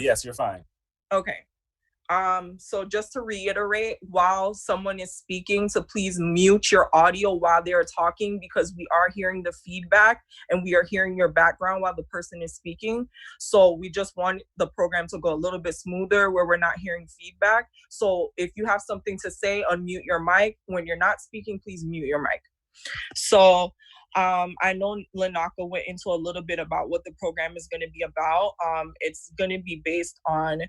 Yes, you're fine. Okay. So just to reiterate, while someone is speaking, to please mute your audio while they're talking, because we are hearing the feedback and we are hearing your background while the person is speaking. So we just want the program to go a little bit smoother where we're not hearing feedback. So if you have something to say, unmute your mic. When you're not speaking, please mute your mic. So I know Lanaka went into a little bit about what the program is going to be about. It's going to be based on,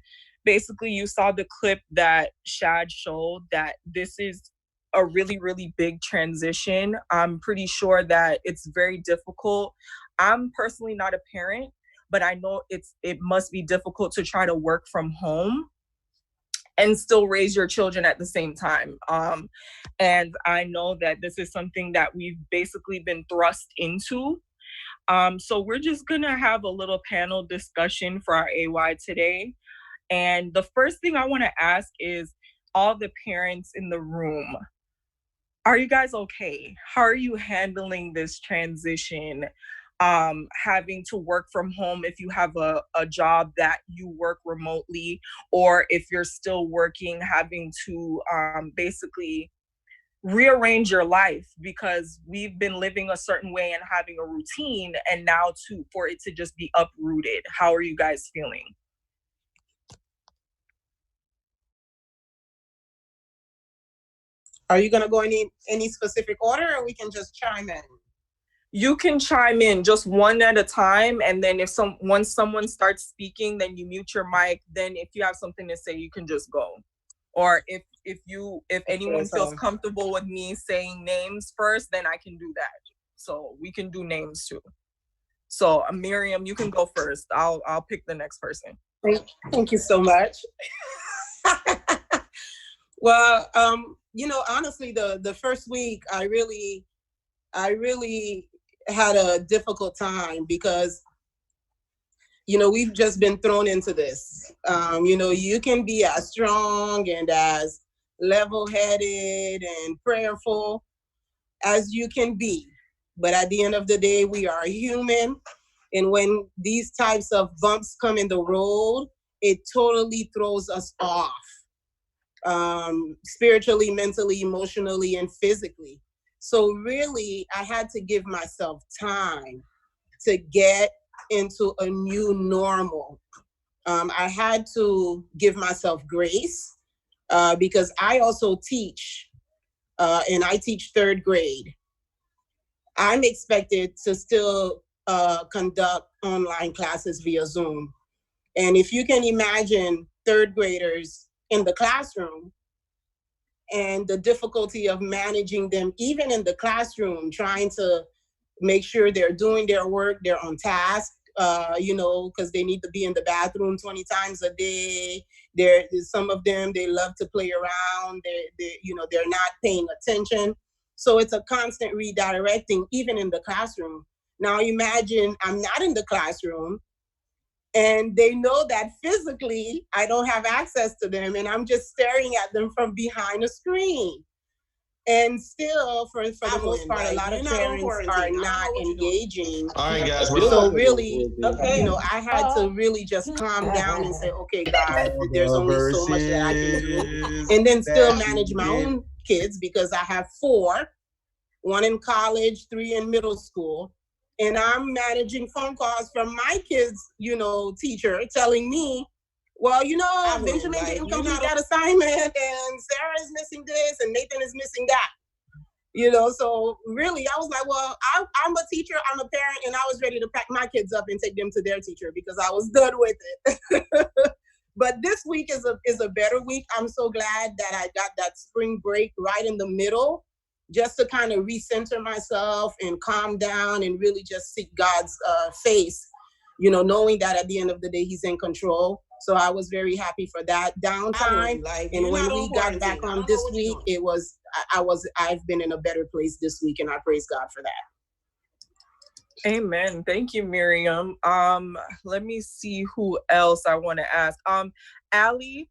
basically, you saw the clip that Shad showed, that this is a really, really big transition. I'm pretty sure that it's very difficult. I'm personally not a parent, but I know it must be difficult to try to work from home and still raise your children at the same time. And I know that this is something that we've basically been thrust into. So we're just gonna have a little panel discussion for our AY today. And the first thing I wanna ask is, all the parents in the room, are you guys okay? How are you handling this transition? Having to work from home if you have a job that you work remotely, or if you're still working, having to basically rearrange your life because we've been living a certain way and having a routine, and now for it to just be uprooted. How are you guys feeling? Are you going to go in any specific order, or we can just chime in? You can chime in just one at a time, and then once someone starts speaking, then you mute your mic. Then if you have something to say, you can just go. Or if anyone feels comfortable with me saying names first, then I can do that. So we can do names too. So Miriam, you can go first. I'll pick the next person. Thank you so much. Well, honestly, the first week I really had a difficult time because, we've just been thrown into this. You can be as strong and as level-headed and prayerful as you can be. But at the end of the day, we are human. And when these types of bumps come in the road, it totally throws us off. Spiritually, mentally, emotionally, and physically. So really, I had to give myself time to get into a new normal. I had to give myself grace because I also teach, and I teach third grade. I'm expected to still conduct online classes via Zoom. And if you can imagine third graders in the classroom and the difficulty of managing them, even in the classroom, trying to make sure they're doing their work, they're on task, because they need to be in the bathroom 20 times a day. Some of them, they love to play around. They're not paying attention. So it's a constant redirecting, even in the classroom. Now imagine I'm not in the classroom, and they know that physically I don't have access to them, and I'm just staring at them from behind a screen. And still, for the most part, a lot of parents are not engaging. All right, guys. So really, I had to really just calm down and say, okay, God, there's only so much that I can do. And then still manage my own kids, because I have 4, 1 in college, 3 in middle school. And I'm managing phone calls from my kids, teacher telling me, well, Benjamin didn't complete that assignment, and Sarah is missing this, and Nathan is missing that. So really, I was like, well, I'm a teacher, I'm a parent, and I was ready to pack my kids up and take them to their teacher because I was done with it. But this week is a better week. I'm so glad that I got that spring break right in the middle, just to kind of recenter myself and calm down and really just seek God's face, knowing that at the end of the day, He's in control. So I was very happy for that downtime. And when we got back on this week, I've been in a better place this week, and I praise God for that. Amen. Thank you, Miriam. Let me see who else I want to ask. Allie,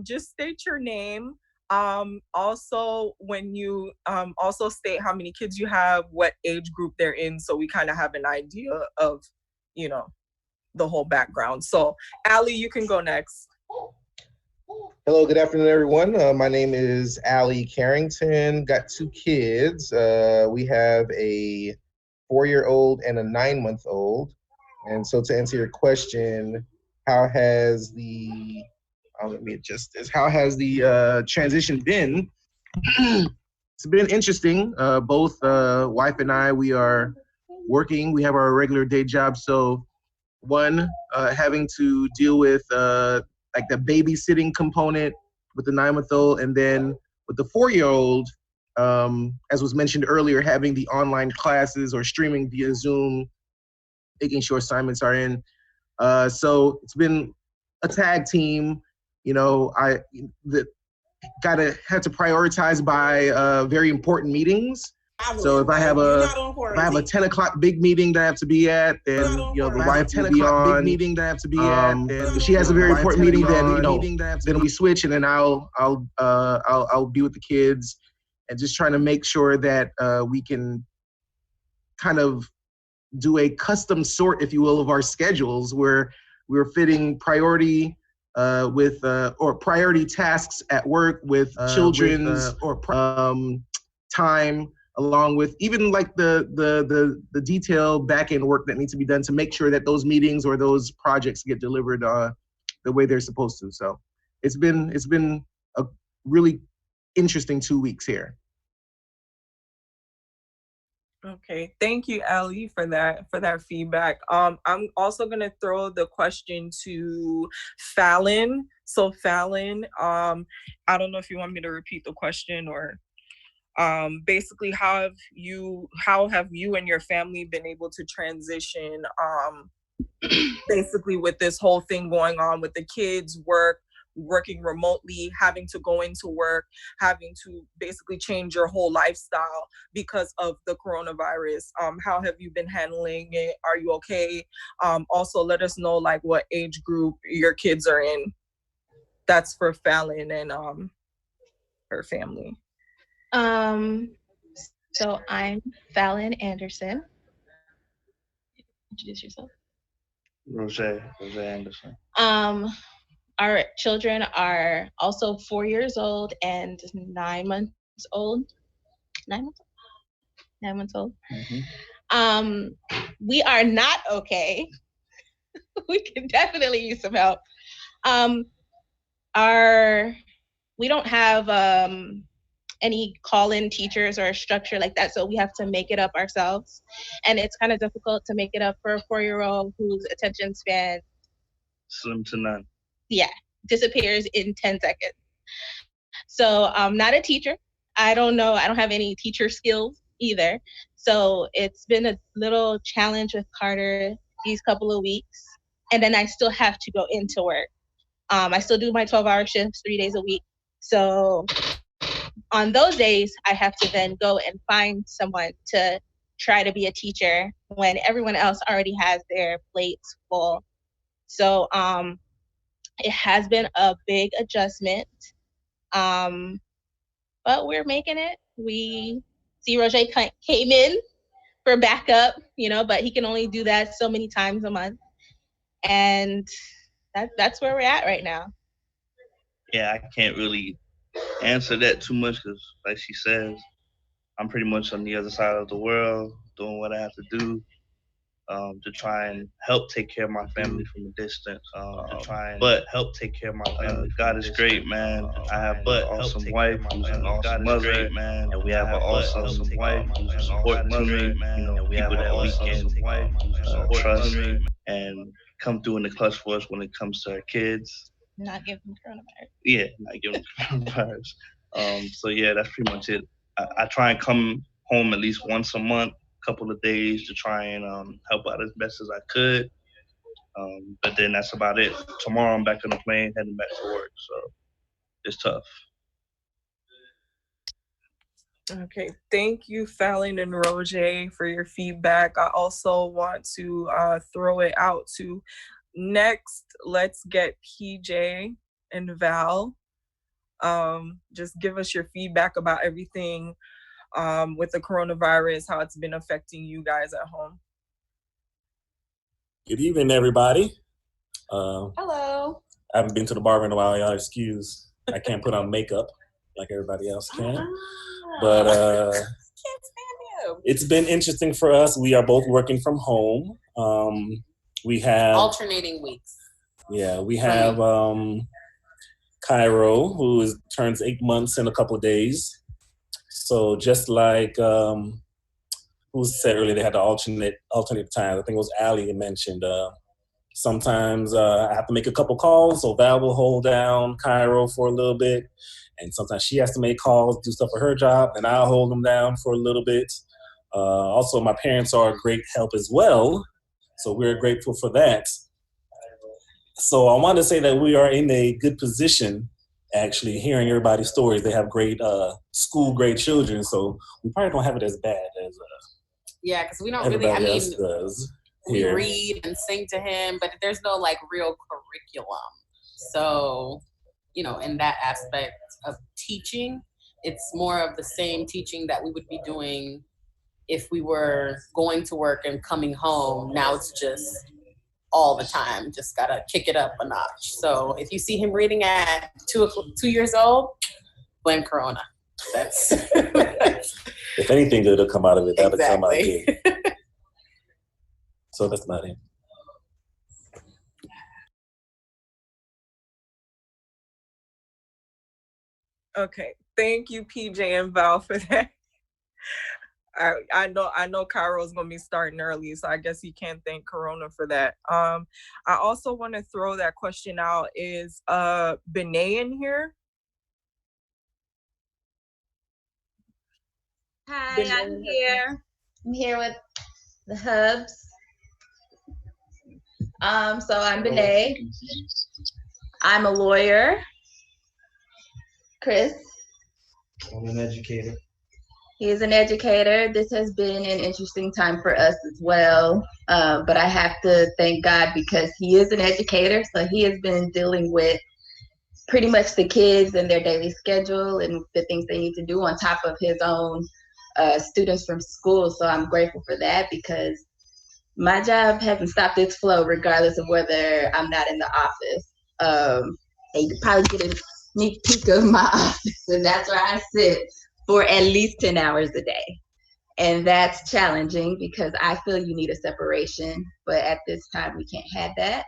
just state your name. Also, when you also state how many kids you have, what age group they're in, so we kind of have an idea of, the whole background. So Ali, you can go next. Hello, good afternoon, everyone. My name is Ali Carrington. Got 2 kids. We have a 4-year-old and a 9-month-old. And so, to answer your question, how has the let me adjust this. How has the transition been? It's been interesting. Both wife and I, we are working. We have our regular day job. So, one, having to deal with like the babysitting component with the 9-month-old, and then with the 4-year-old, as was mentioned earlier, having the online classes or streaming via Zoom, making sure assignments are in. So it's been a tag team. You know, had to prioritize by very important meetings. So if I have a 10 o'clock big meeting that I have to be at, then the wife will be on. Big meeting that I have to be at. If she has a very important meeting, then we switch, and then I'll be with the kids, and just trying to make sure that we can kind of do a custom sort, if you will, of our schedules, where we're fitting priority or priority tasks at work with children's time, along with even like the detailed back-end work that needs to be done to make sure that those meetings or those projects get delivered the way they're supposed to. So it's been a really interesting 2 weeks here. Okay, thank you, Ali, for that feedback. I'm also gonna throw the question to Fallon. So Fallon, I don't know if you want me to repeat the question, or basically how have you and your family been able to transition basically with this whole thing going on with the kids, working remotely, having to go into work, having to basically change your whole lifestyle because of the coronavirus. How have you been handling it? Are you okay? Also, let us know like what age group your kids are in. That's for Fallon and her family. So I'm Fallon Anderson. Introduce yourself. Roger Anderson. Our children are also 4 years old and 9 months old. 9 months old? 9 months old. Mm-hmm. We are not okay. We can definitely use some help. We don't have any call-in teachers or a structure like that, so we have to make it up ourselves. And it's kind of difficult to make it up for a 4-year-old whose attention span slim to none. Yeah, disappears in 10 seconds. So I'm not a teacher. I don't have any teacher skills either. So it's been a little challenge with Carter these couple of weeks. And then I still have to go into work. I still do my 12-hour shifts 3 days a week. So on those days, I have to then go and find someone to try to be a teacher when everyone else already has their plates full. So it has been a big adjustment, but we're making it. We see Roger came in for backup, but he can only do that so many times a month. And that's where we're at right now. Yeah, I can't really answer that too much because, like she says, I'm pretty much on the other side of the world doing what I have to do to try and help take care of my family from a distance. But help take care of my family. God is great, man. I have an awesome wife who's an awesome mother, and we have an awesome wife who's a support mother. People that we can trust and come through in the clutch for us when it comes to our kids. Not give them coronavirus. Yeah, not give them coronavirus. So yeah, that's pretty much it. I try and come home at least once a month, couple of days to try and help out as best as I could. But then that's about it. Tomorrow I'm back on the plane, heading back to work. So it's tough. Okay, thank you, Fallon and Roger, for your feedback. I also want to throw it out to next. Let's get PJ and Val. Just give us your feedback about everything with the coronavirus, how it's been affecting you guys at home. Good evening, everybody. Hello. I haven't been to the barber in a while. Y'all excuse. I can't put on makeup like everybody else can. But Can't stand you. it's been interesting for us. We are both working from home. We have Alternating weeks. Yeah, we have Cairo, who turns 8 months in a couple of days. So just like who said earlier, they had to alternate times. I think it was Ali that mentioned. Sometimes I have to make a couple calls, so Val will hold down Cairo for a little bit, and sometimes she has to make calls, do stuff for her job, and I'll hold them down for a little bit. Also, my parents are a great help as well, so we're grateful for that. So I want to say that we are in a good position, actually, hearing everybody's stories. They have great school-grade children, so we probably don't have it as bad as yeah, because we don't really, everybody else does. We here. read and sing to him, but there's no like real curriculum. So, you know, in that aspect of teaching, it's more of the same teaching that we would be doing if we were going to work and coming home. Now it's just all the time, just gotta kick it up a notch. So if you see him reading at 2 years old, blame Corona. That's if anything good will come out of it, that'll come out exactly. good. So that's not it. Okay, thank you, PJ and Val, for that. I know Cairo's gonna be starting early, so I guess he can't thank Corona for that. I also want to throw that question out. Is Benet in here? Hi, I'm here. I'm here with the hubs. So I'm Benet. I'm a lawyer. Chris. I'm an educator. He is an educator. This has been an interesting time for us as well. But I have to thank God because he is an educator. So he has been dealing with pretty much the kids and their daily schedule and the things they need to do on top of his own students from school. So I'm grateful for that because my job hasn't stopped its flow regardless of whether I'm not in the office. And you probably get a sneak peek of my office, and that's where I sit for at least 10 hours a day. And that's challenging because I feel you need a separation, but at this time we can't have that.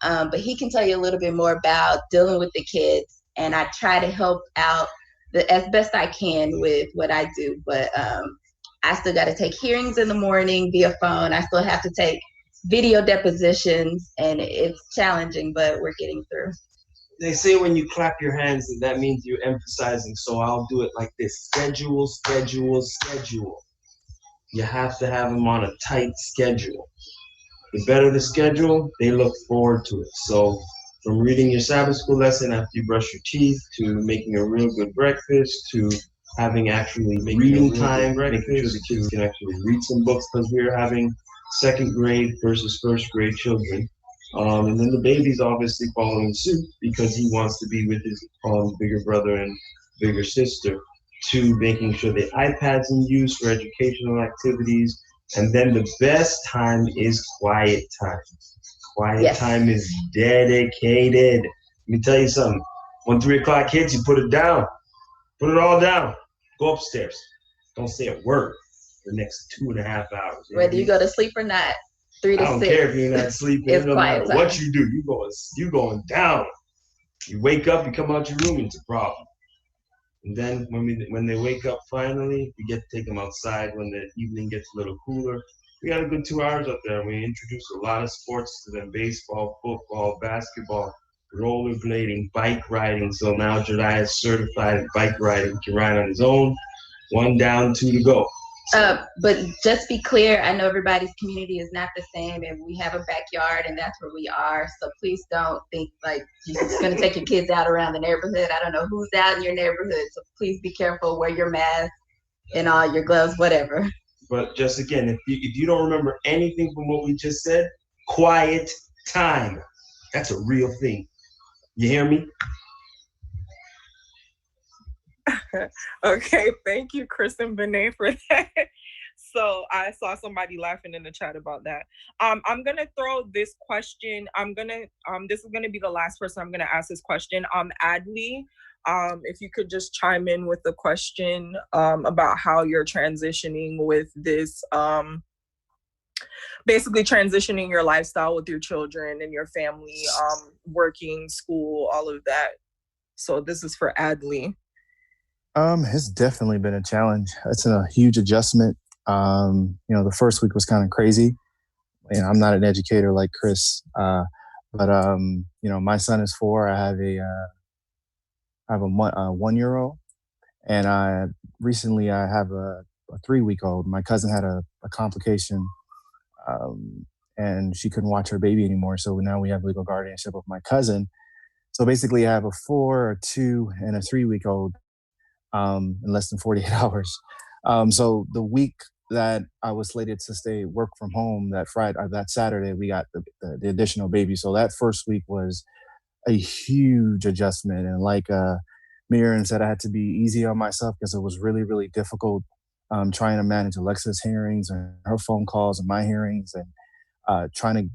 But he can tell you a little bit more about dealing with the kids, and I try to help out as best I can with what I do. But I still got to take hearings in the morning via phone. I still have to take video depositions, and it's challenging, but we're getting through. They say when you clap your hands, that means you're emphasizing. So I'll do it like this: schedule, schedule, schedule. You have to have them on a tight schedule. The better the schedule, they look forward to it. So from reading your Sabbath school lesson after you brush your teeth, to making a real good breakfast, to having actually reading time, making sure the kids can actually read some books, because we're having second grade versus first grade children. And then the baby's obviously following suit because he wants to be with his bigger brother and bigger sister, to making sure the iPad's in use for educational activities. And then the best time is quiet time. Quiet time is dedicated. Let me tell you something. When 3 o'clock hits, you put it down. Put it all down. Go upstairs. Don't say a word for the next 2.5 hours. Whether you go to sleep or not, 3 to 6. I don't care if you're not sleeping. It doesn't matter what you do. You going down. You wake up, you come out your room, it's a problem. And then when they wake up finally, we get to take them outside when the evening gets a little cooler. We got a good 2 hours up there. We introduce a lot of sports to them: baseball, football, basketball, rollerblading, bike riding. So now Jedi is certified in bike riding. He can ride on his own. 1 down, 2 to go. But just be clear, I know everybody's community is not the same, and we have a backyard, and that's where we are. So please don't think like you're just going to take your kids out around the neighborhood. I don't know who's out in your neighborhood, so please be careful. Wear your mask and all your gloves, whatever. But just again, if you don't remember anything from what we just said, quiet time. That's a real thing. You hear me? Okay, thank you, Chris and Benet, for that. So I saw somebody laughing in the chat about that. I'm gonna throw this question. This is gonna be the last person I'm gonna ask this question. Adley, if you could just chime in with the question about how you're transitioning with this, basically transitioning your lifestyle with your children and your family, working, school, all of that. So this is for Adley. It's definitely been a challenge. It's a huge adjustment. The first week was kind of crazy. I'm not an educator like Chris, but my son is 4. I have a 1-year-old, and I have a 3-week-old. My cousin had a complication, and she couldn't watch her baby anymore. So now we have legal guardianship of my cousin. So basically, I have a 4, a 2, and a 3-week-old. In less than 48 hours. So the week that I was slated to work from home, that Saturday, we got the additional baby. So that first week was a huge adjustment. And like Miriam said, I had to be easy on myself because it was really, really difficult trying to manage Alexa's hearings and her phone calls and my hearings, and trying to,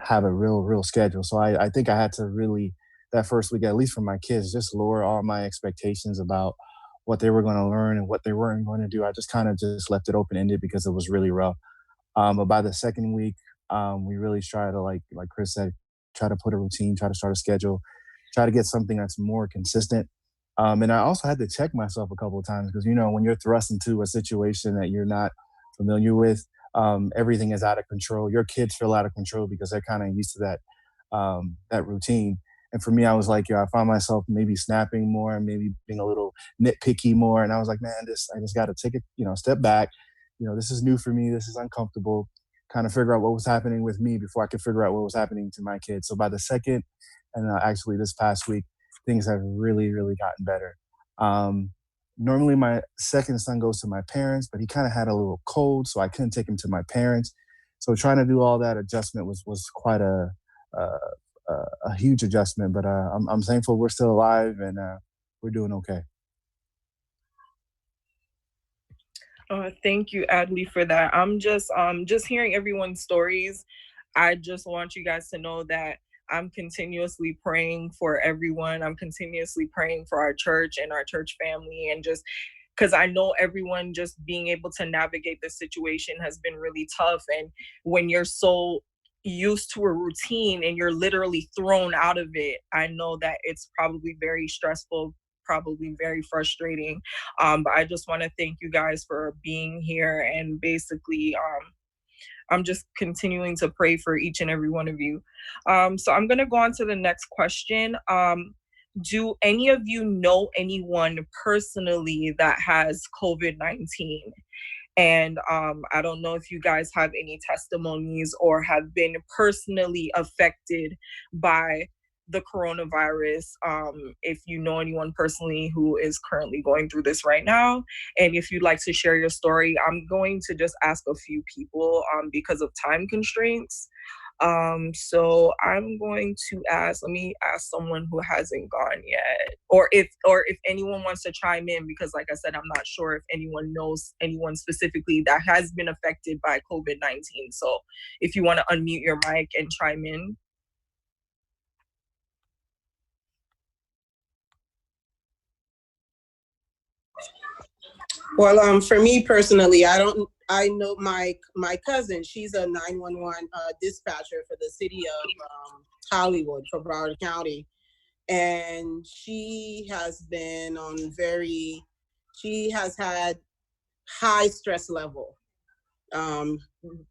have a real schedule. So I think I had to really, that first week, at least for my kids, just lower all my expectations about what they were going to learn and what they weren't going to do. I just kind of just left it open-ended because it was really rough. But by the second week, we really try to, like Chris said, try to put a routine, try to start a schedule, try to get something that's more consistent. And I also had to check myself a couple of times because, when you're thrust into a situation that you're not familiar with, everything is out of control. Your kids feel out of control because they're kind of used to that routine. And for me, I was like, I found myself maybe snapping more, maybe being a little nitpicky more. And I was like, man, I just got to take a step back. This is new for me. This is uncomfortable. Kind of figure out what was happening with me before I could figure out what was happening to my kids. So by the second, and actually this past week, things have really, really gotten better. Normally my second son goes to my parents, but he kind of had a little cold, so I couldn't take him to my parents. So trying to do all that adjustment was quite a huge adjustment, but I'm thankful we're still alive and we're doing okay. Thank you, Adley, for that. I'm just hearing everyone's stories. I just want you guys to know that I'm continuously praying for everyone. I'm continuously praying for our church and our church family, and just because I know everyone just being able to navigate this situation has been really tough. And when you're so used to a routine and you're literally thrown out of it, I know that it's probably very stressful, probably very frustrating. But I just want to thank you guys for being here, and basically I'm just continuing to pray for each and every one of you. So I'm going to go on to the next question. Do any of you know anyone personally that has COVID-19? And I don't know if you guys have any testimonies or have been personally affected by the coronavirus. If you know anyone personally who is currently going through this right now, and if you'd like to share your story, I'm going to just ask a few people because of time constraints. So I'm going to let me ask someone who hasn't gone yet, or if anyone wants to chime in, because like I said, I'm not sure if anyone knows anyone specifically that has been affected by COVID-19. So if you want to unmute your mic and chime in. Well, for me personally, I know my cousin. She's a 911 dispatcher for the city of Hollywood for Broward County, and she has been she has had high stress level.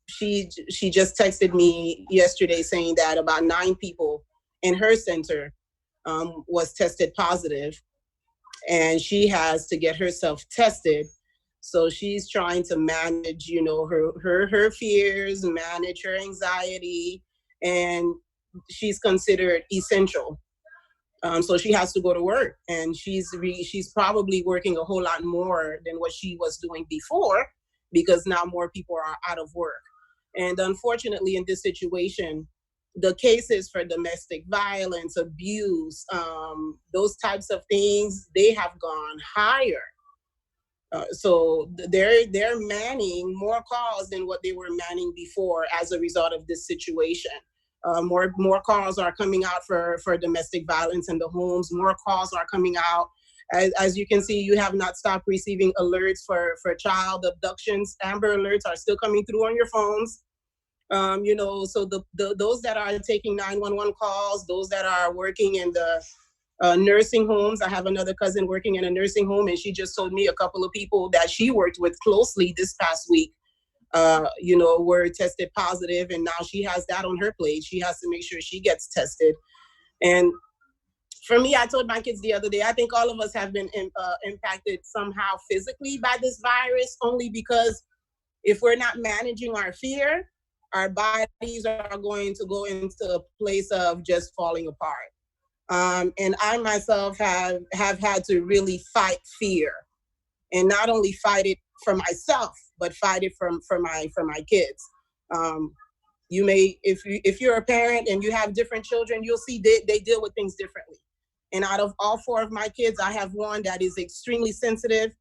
She just texted me yesterday saying that about 9 people in her center was tested positive, and she has to get herself tested. So she's trying to manage, her fears, manage her anxiety, and she's considered essential. So she has to go to work, and she's probably working a whole lot more than what she was doing before, because now more people are out of work. And unfortunately, in this situation, the cases for domestic violence, abuse, those types of things, they have gone higher. They're manning more calls than what they were manning before as a result of this situation. More calls are coming out for domestic violence in the homes. More calls are coming out. As you can see, you have not stopped receiving alerts for child abductions. Amber alerts are still coming through on your phones. So those that are taking 911 calls, those that are working in the nursing homes. I have another cousin working in a nursing home, and she just told me a couple of people that she worked with closely this past week, were tested positive, and now she has that on her plate. She has to make sure she gets tested. And for me, I told my kids the other day, I think all of us have been impacted somehow physically by this virus, only because if we're not managing our fear, our bodies are going to go into a place of just falling apart. And I myself have had to really fight fear, and not only fight it for myself, but fight it for my kids. You may, if you're a parent and you have different children, you'll see they deal with things differently. And out of all 4 of my kids, I have one that is extremely sensitive.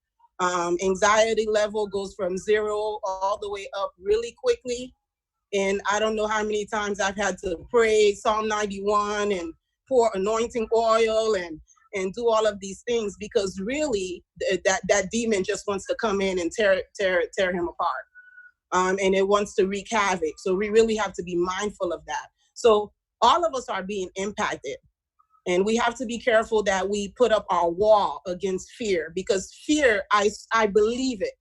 Anxiety level goes from 0 all the way up really quickly. And I don't know how many times I've had to pray Psalm 91 and pour anointing oil and do all of these things, because really that demon just wants to come in and tear him apart. And it wants to wreak havoc. So we really have to be mindful of that. So all of us are being impacted. And we have to be careful that we put up our wall against fear, because fear, I believe it,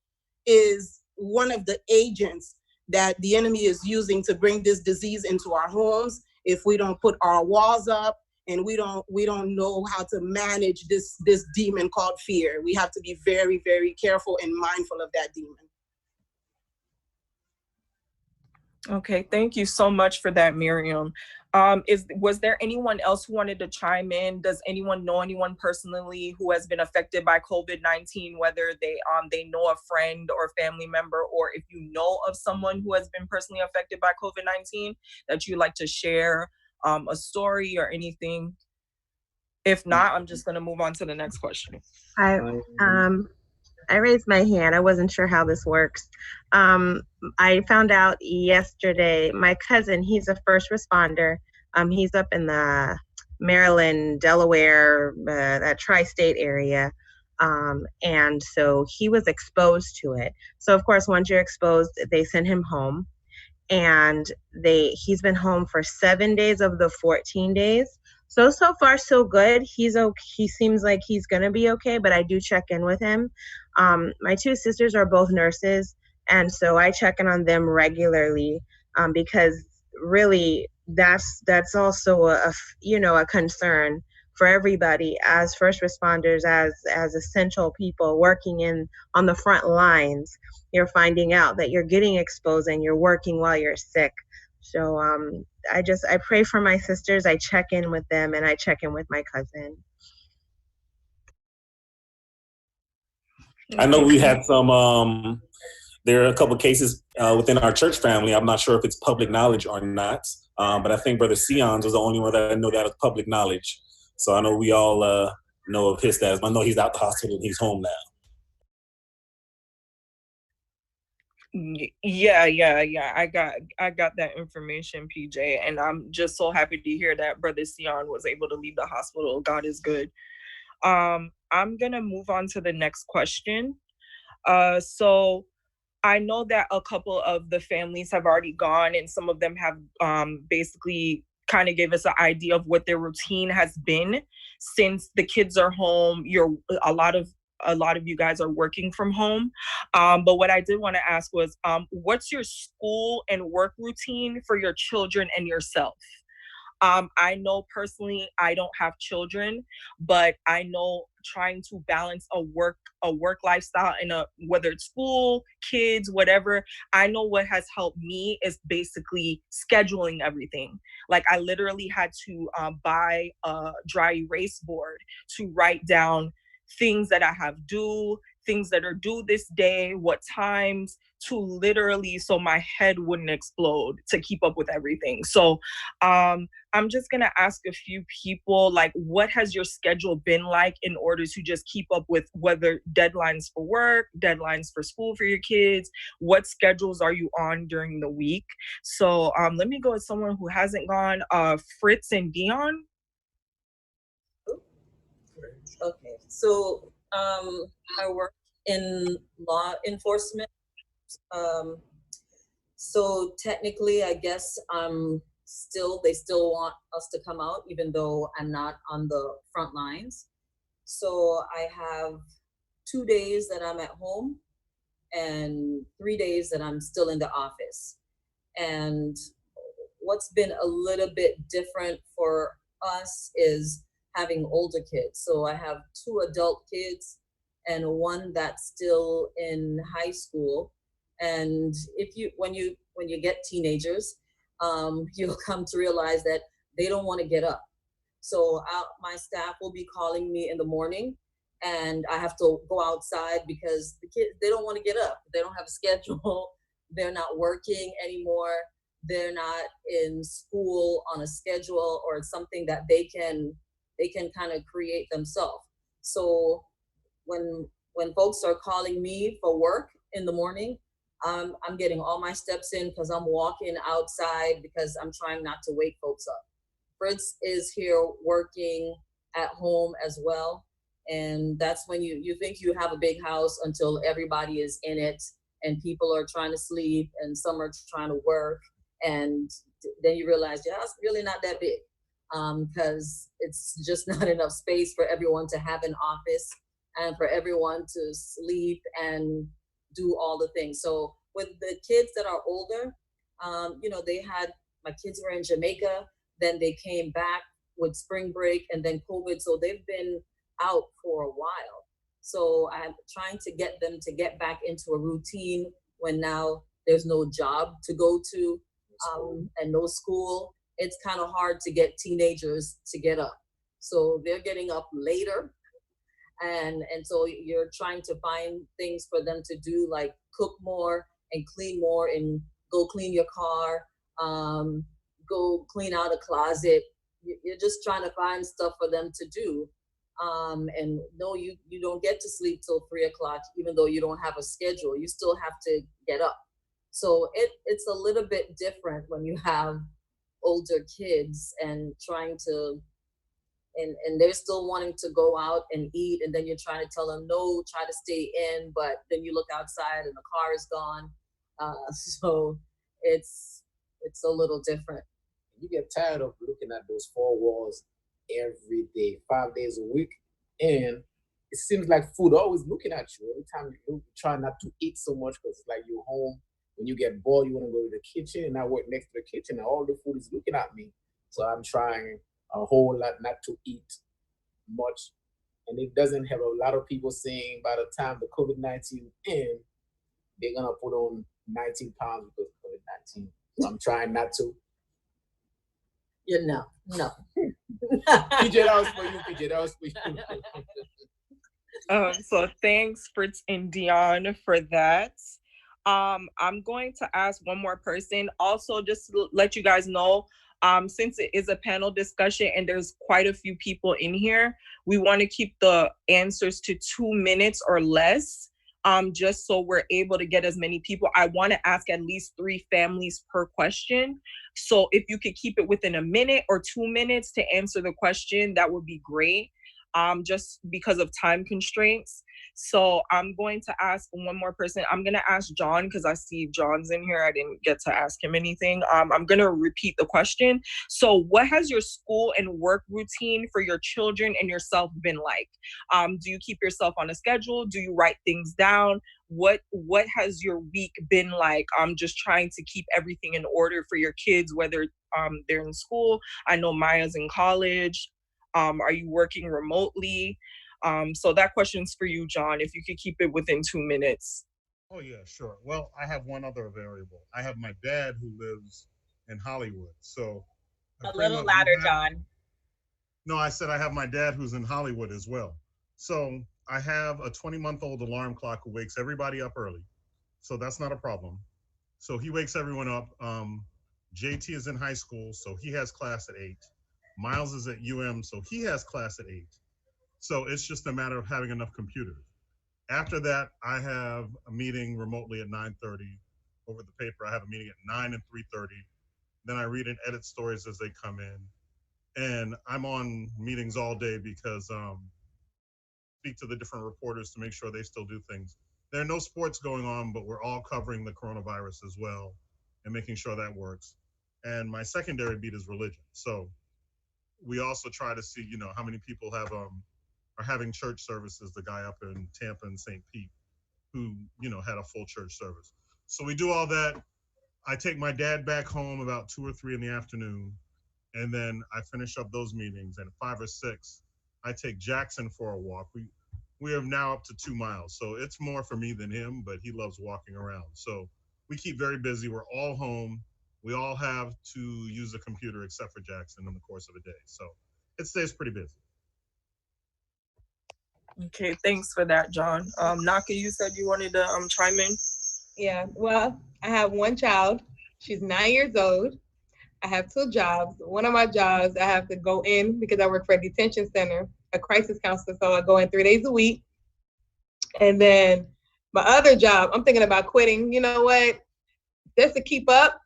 is one of the agents that the enemy is using to bring this disease into our homes. If we don't put our walls up and we don't know how to manage this demon called fear, we have to be very, very careful and mindful of that demon. Okay, thank you so much for that, Miriam. Was there anyone else who wanted to chime in? Does anyone know anyone personally who has been affected by COVID-19, whether they know a friend or family member, or if you know of someone who has been personally affected by COVID-19 that you'd like to share a story or anything? If not, I'm just gonna move on to the next question. I raised my hand. I wasn't sure how this works. I found out yesterday, my cousin, he's a first responder. He's up in the Maryland, Delaware, that tri-state area. And so he was exposed to it. So of course, once you're exposed, they send him home. And he's been home for 7 days of the 14 days. So far, so good. He's okay. He seems like he's gonna be okay, but I do check in with him. My 2 sisters are both nurses, and so I check in on them regularly, because really that's also a concern for everybody as first responders, as essential people working on the front lines. You're finding out that you're getting exposed and you're working while you're sick. So I pray for my sisters, I check in with them, and I check in with my cousin. I know we had some, there are a couple of cases within our church family. I'm not sure if it's public knowledge or not, but I think Brother Sion's was the only one that I know that was public knowledge. So I know we all know of his status. I know he's out the hospital and he's home now. Yeah. I got that information, PJ, and I'm just so happy to hear that Brother Sion was able to leave the hospital. God is good. I'm gonna move on to the next question. So I know that a couple of the families have already gone, and some of them have basically kind of gave us an idea of what their routine has been since the kids are home. A lot of you guys are working from home. But what I did want to ask was, what's your school and work routine for your children and yourself? I know personally I don't have children, but I know trying to balance a work lifestyle in whether it's school, kids, whatever, I know what has helped me is basically scheduling everything. Like I literally had to buy a dry erase board to write down things that I have due, things that are due this day, what times, to literally so my head wouldn't explode to keep up with everything. So I'm just gonna ask a few people, like, what has your schedule been like in order to just keep up with whether deadlines for work, deadlines for school for your kids, what schedules are you on during the week? So let me go with someone who hasn't gone. Fritz and Dion. Okay, so I work in law enforcement. So technically, I guess they still want us to come out, even though I'm not on the front lines. So I have 2 days that I'm at home and 3 days that I'm still in the office. And what's been a little bit different for us is having older kids. So I have 2 adult kids and one that's still in high school. And when you get teenagers, you'll come to realize that they don't want to get up. So my staff will be calling me in the morning, and I have to go outside because the kids, they don't want to get up. They don't have a schedule. They're not working anymore. They're not in school on a schedule or something that they can kind of create themselves. So when folks are calling me for work in the morning, I'm getting all my steps in because I'm walking outside because I'm trying not to wake folks up. Fritz is here working at home as well. And that's when you think you have a big house until everybody is in it and people are trying to sleep and some are trying to work. And then you realize, yeah, it's really not that big because it's just not enough space for everyone to have an office and for everyone to sleep and do all the things. So with the kids that are older, my kids were in Jamaica, then they came back with spring break and then COVID. So they've been out for a while. So I'm trying to get them to get back into a routine when now there's no job to go to and no school. It's kind of hard to get teenagers to get up. So they're getting up later. And so you're trying to find things for them to do, like cook more and clean more and go clean your car, go clean out a closet. You're just trying to find stuff for them to do. And no, you don't get to sleep till 3 o'clock, even though you don't have a schedule. You still have to get up. So it's a little bit different when you have older kids and trying to, and they're still wanting to go out and eat, and then you're trying to tell them, no, try to stay in, but then you look outside and the car is gone. So it's a little different. You get tired of looking at those 4 walls every day, 5 days a week, and it seems like food always looking at you. Every time you try not to eat so much because it's like you're home. When you get bored, you want to go to the kitchen, and I work next to the kitchen, and all the food is looking at me. So I'm trying a whole lot not to eat much, and it doesn't have a lot of people saying by the time the COVID-19 ends, they're gonna put on 19 pounds because of COVID-19. So I'm trying not to. No. PJ, that was for you, PJ. That was for you. So thanks, Fritz and Dion, for that. I'm going to ask one more person. Also, just to let you guys know, since it is a panel discussion and there's quite a few people in here, we want to keep the answers to 2 minutes or less, just so we're able to get as many people. I want to ask at least 3 families per question. So if you could keep it within a minute or 2 minutes to answer the question, that would be great, just because of time constraints. So I'm going to ask one more person. I'm going to ask John because I see John's in here. I didn't get to ask him anything. I'm going to repeat the question. So what has your school and work routine for your children and yourself been like? Do you keep yourself on a schedule? Do you write things down? What has your week been like? I'm just trying to keep everything in order for your kids, whether they're in school. I know Maya's in college. Are you working remotely? So that question's for you, John, if you could keep it within 2 minutes. Oh, yeah, sure. Well, I have one other variable. I have my dad who lives in Hollywood. So a little louder, John. No, I said I have my dad who's in Hollywood as well. So I have a 20-month-old alarm clock who wakes everybody up early. So that's not a problem. So he wakes everyone up. JT is in high school, so he has class at 8. Miles is at so he has class at 8. So it's just a matter of having enough computers. After that, I have a meeting remotely at 9:30 over the paper. I have a meeting at 9 and 3:30. Then I read and edit stories as they come in. And I'm on meetings all day because speak to the different reporters to make sure they still do things. There are no sports going on, but we're all covering the coronavirus as well and making sure that works. And my secondary beat is religion. So we also try to see, how many people are having church services. The guy up in Tampa and St. Pete who, had a full church service. So we do all that. I take my dad back home about 2 or 3 in the afternoon, and then I finish up those meetings. And 5 or 6, I take Jackson for a walk. We are now up to 2 miles, so it's more for me than him, but he loves walking around. So we keep very busy. We're all home. We all have to use a computer except for Jackson in the course of a day. So it stays pretty busy. Okay, thanks for that, John. Naka, you said you wanted to chime in? Yeah, well, I have one child. She's 9 years old. I have 2 jobs. One of my jobs, I have to go in because I work for a detention center, a crisis counselor. So I go in 3 days a week. And then my other job, I'm thinking about quitting. You know what? Just to keep up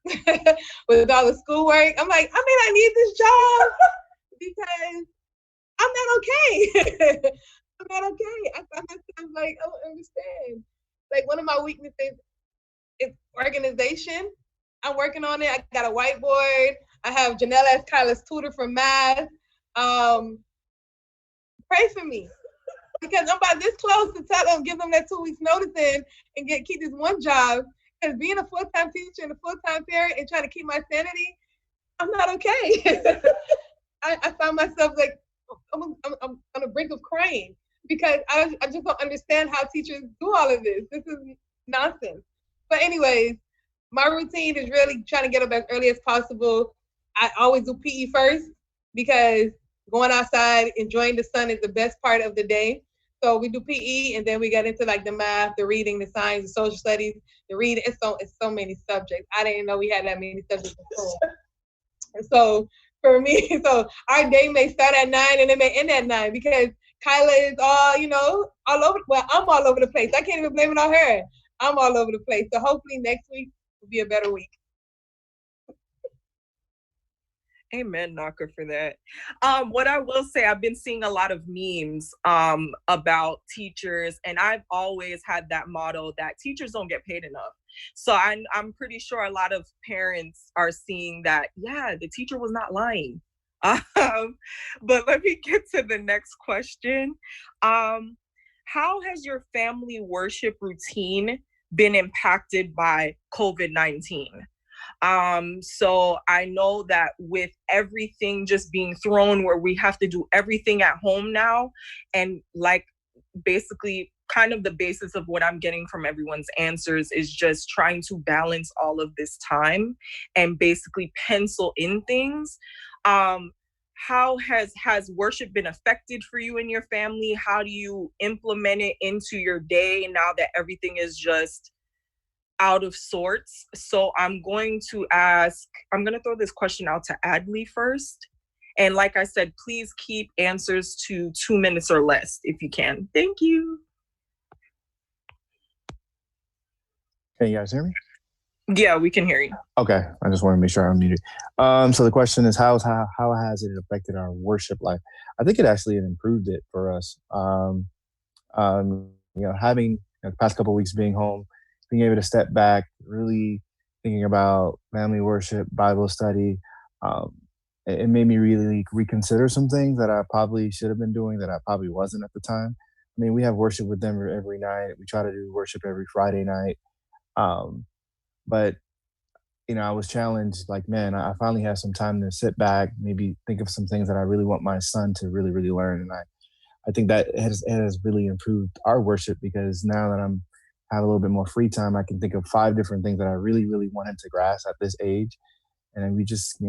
with all the schoolwork. I'm like, I need this job because I'm not okay. I'm not okay. I find myself like, I don't understand. Like one of my weaknesses is organization. I'm working on it. I got a whiteboard. I have Janelle as Kyla's tutor for math. Pray for me because I'm about this close to tell them, give them that 2 weeks notice in and keep this one job. Because being a full-time teacher and a full-time parent and trying to keep my sanity, I'm not okay. I found myself like I'm on the brink of crying because I just don't understand how teachers do all of this. This is nonsense. But anyways, my routine is really trying to get up as early as possible. I always do PE first because going outside, enjoying the sun is the best part of the day. So we do PE and then we get into like the math, the reading, the science, the social studies, the reading. It's so many subjects. I didn't know we had that many subjects in school. And so for me, so our day may start at 9 and it may end at 9 because Kyla is all over. Well, I'm all over the place. I can't even blame it on her. I'm all over the place. So hopefully next week will be a better week. Amen, Naka, for that. What I will say, I've been seeing a lot of memes about teachers, and I've always had that motto that teachers don't get paid enough. So I'm pretty sure a lot of parents are seeing that, yeah, the teacher was not lying. But let me get to the next question. How has your family worship routine been impacted by COVID-19? So I know that with everything just being thrown where we have to do everything at home now, and like basically kind of the basis of what I'm getting from everyone's answers is just trying to balance all of this time and basically pencil in things. How has worship been affected for you and your family? How do you implement it into your day now that everything is just out of sorts? So I'm going to throw this question out to Adley first. And like I said, please keep answers to 2 minutes or less if you can. Thank you. Can you guys hear me? Yeah, we can hear you. Okay, I just want to make sure I'm muted. So the question is, how has it affected our worship life? I think it actually improved it for us. Having the past couple of weeks being home, being able to step back, really thinking about family worship, Bible study, it made me really reconsider some things that I probably should have been doing that I probably wasn't at the time. I mean, we have worship with them every night. We try to do worship every Friday night. But I was challenged, like, man, I finally have some time to sit back, maybe think of some things that I really want my son to really, really learn. And I think that it has really improved our worship because now that have a little bit more free time, I can think of 5 different things that I really, really want him to grasp at this age. And then we just,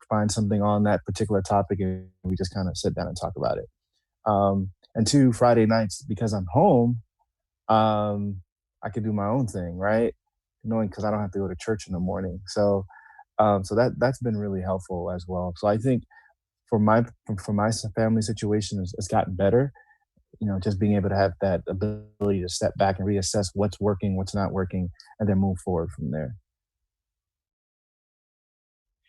find something on that particular topic and we just kind of sit down and talk about it. And And two, Friday nights, because I'm home, I can do my own thing, right? Knowing because I don't have to go to church in the morning. So that's been really helpful as well. So I think for my family situation, it's gotten better. Just being able to have that ability to step back and reassess what's working, what's not working, and then move forward from there.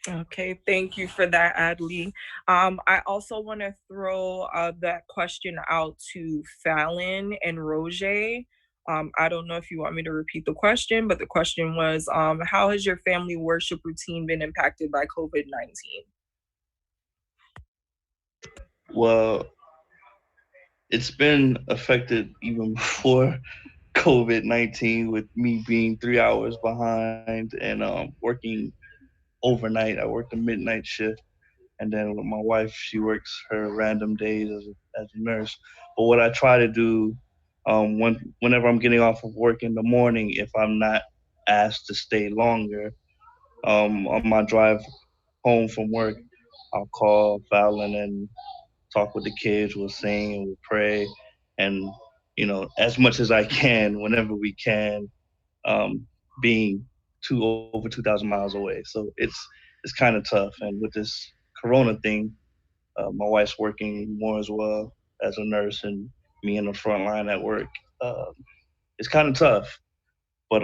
Okay, thank you for that, Adley. I also want to throw that question out to Fallon and Roger. I don't know if you want me to repeat the question, but the question was, how has your family worship routine been impacted by COVID-19? Well, it's been affected even before COVID-19 with me being 3 hours behind and working overnight. I worked a midnight shift. And then with my wife, she works her random days as a nurse. But what I try to do whenever I'm getting off of work in the morning, if I'm not asked to stay longer, on my drive home from work, I'll call Fallon and talk with the kids. We'll sing and we'll pray. And, as much as I can, whenever we can, being over 2,000 miles away. So it's kind of tough. And with this Corona thing, my wife's working more as well as a nurse, and me in the front line at work. It's kind of tough. But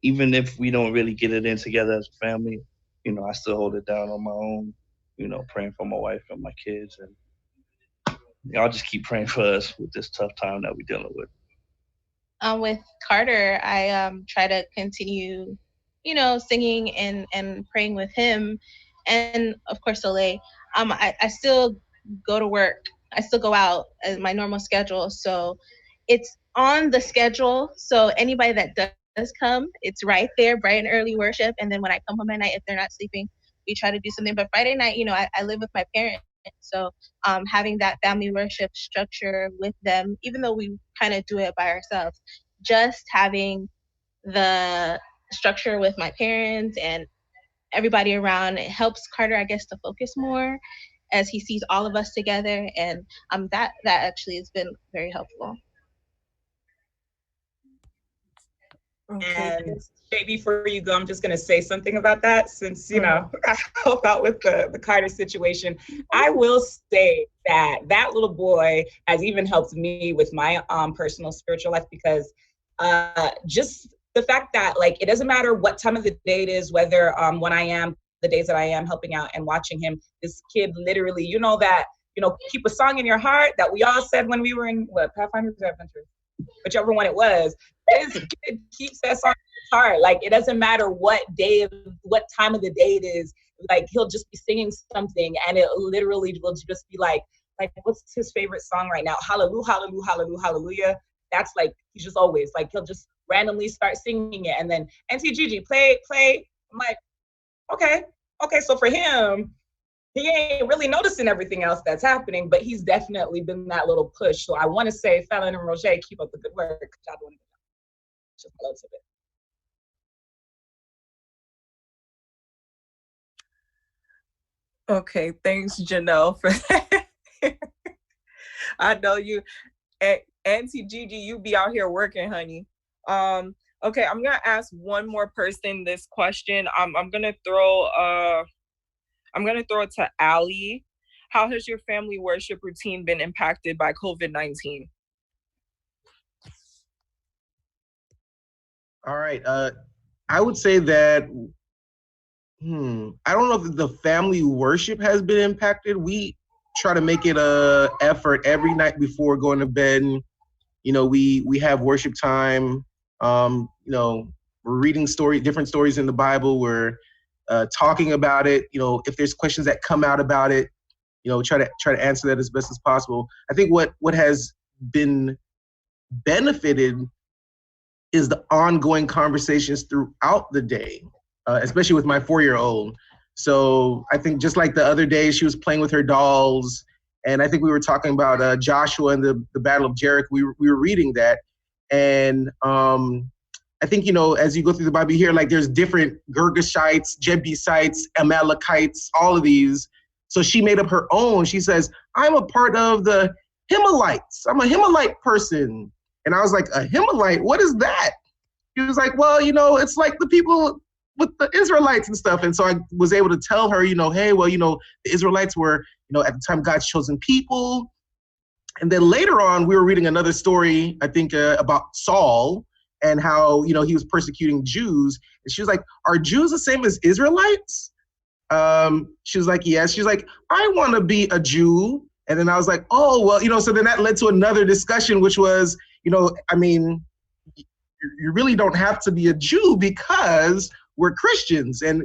even if we don't really get it in together as a family, I still hold it down on my own, praying for my wife and my kids. And y'all just keep praying for us with this tough time that we're dealing with. With Carter, I try to continue, singing and praying with him. And of course, Soleil, I still go to work. I still go out as my normal schedule. So it's on the schedule. So anybody that does come, it's right there, bright and early worship. And then when I come home at night, if they're not sleeping, we try to do something. But Friday night, I live with my parents. So having that family worship structure with them, even though we kind of do it by ourselves, just having the structure with my parents and everybody around, it helps Carter, I guess, to focus more as he sees all of us together. And that actually has been very helpful. And Shay, before you go, I'm just going to say something about that since, I help out with the Carter situation. I will say that little boy has even helped me with my personal spiritual life, because just the fact that, like, it doesn't matter what time of the day it is, whether the days that I am helping out and watching him, this kid literally, keep a song in your heart that we all said when we were in Pathfinder's Adventure, whichever one it was. This kid keeps that song in his heart. Like, it doesn't matter what time of the day it is. Like, he'll just be singing something, and it literally will just be like, what's his favorite song right now? Hallelujah, hallelujah, hallelujah, hallelujah. That's like, he's just always like, he'll just randomly start singing it, and then Auntie Gigi, play. I'm like, okay. So for him, he ain't really noticing everything else that's happening, but he's definitely been that little push. So I want to say, Fallon and Roger, keep up the good work. Just a little bit. Okay, thanks, Janelle, for that. I know you, Auntie Gigi, you be out here working, honey. Okay, I'm gonna ask one more person this question. I'm gonna throw it to Allie. How has your family worship routine been impacted by COVID-19? All right. I would say that, I don't know if the family worship has been impacted. We try to make it a effort every night before going to bed. We have worship time. We're reading different stories in the Bible. We're talking about it. If there's questions that come out about it, try to answer that as best as possible. I think what has been benefited is the ongoing conversations throughout the day, especially with my 4-year-old. So I think just like the other day, she was playing with her dolls, and I think we were talking about Joshua and the Battle of Jericho. We were reading that, and I think, as you go through the Bible, you hear like there's different Girgashites, Jebusites, Amalekites, all of these. So she made up her own. She says, I'm a part of the Himelites. I'm a Himelite person. And I was like, a Himelite? What is that? He was like, well, it's like the people with the Israelites and stuff. And so I was able to tell her, hey, well, the Israelites were, at the time, God's chosen people. And then later on, we were reading another story, I think, about Saul and how, he was persecuting Jews. And she was like, are Jews the same as Israelites? She was like, yes. She's like, I want to be a Jew. And then I was like, oh, well, so then that led to another discussion, which was, you really don't have to be a Jew because we're Christians. And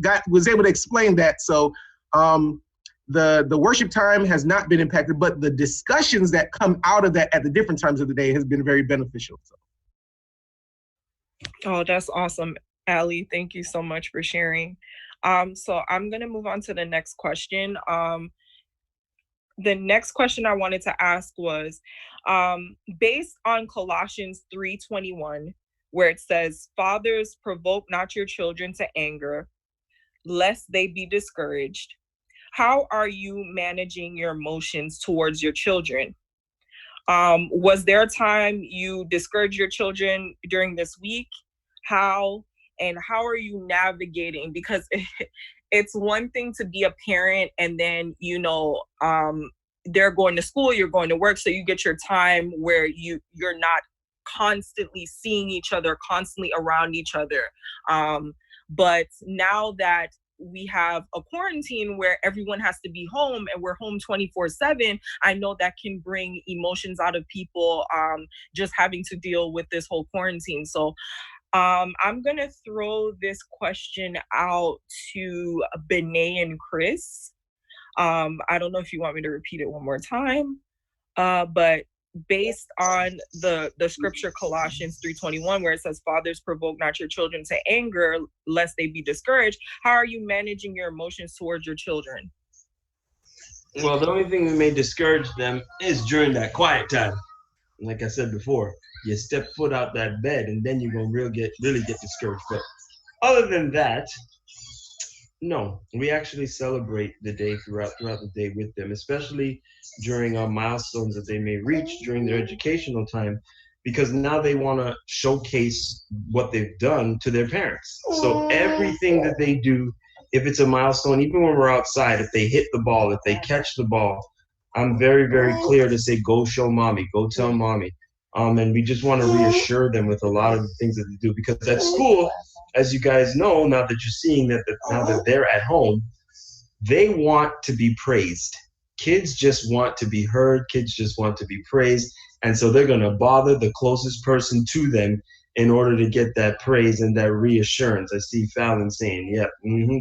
God was able to explain that. So the worship time has not been impacted, but the discussions that come out of that at the different times of the day has been very beneficial. So. Oh, that's awesome, Allie. Thank you so much for sharing. So I'm going to move on to the next question. The next question I wanted to ask was, based on Colossians 3:21, where it says, fathers, provoke not your children to anger, lest they be discouraged. How are you managing your emotions towards your children? Was there a time you discouraged your children during this week? How? And how are you navigating? Because it's one thing to be a parent and then, they're going to school, you're going to work, so you get your time where you're not constantly seeing each other, constantly around each other. But now that we have a quarantine where everyone has to be home and we're home 24/7, I know that can bring emotions out of people, just having to deal with this whole quarantine. So I'm going to throw this question out to Benet and Chris. I don't know if you want me to repeat it one more time, but based on the scripture Colossians 3:21, where it says, fathers, provoke not your children to anger, lest they be discouraged. How are you managing your emotions towards your children? Well, the only thing that may discourage them is during that quiet time. Like I said before, you step foot out that bed and then you're going to really get discouraged. But other than that, no, we actually celebrate the day throughout the day with them, especially during our milestones that they may reach during their educational time, because now they want to showcase what they've done to their parents. So everything that they do, if it's a milestone, even when we're outside, if they hit the ball, if they catch the ball, I'm very, very clear to say, go show mommy, go tell mommy. And we just want to reassure them with a lot of the things that they do, because at school, as you guys know, now that you're seeing that now that they're at home, they want to be praised. Kids just want to be heard. Kids just want to be praised. And so they're going to bother the closest person to them in order to get that praise and that reassurance. I see Fallon saying, yep,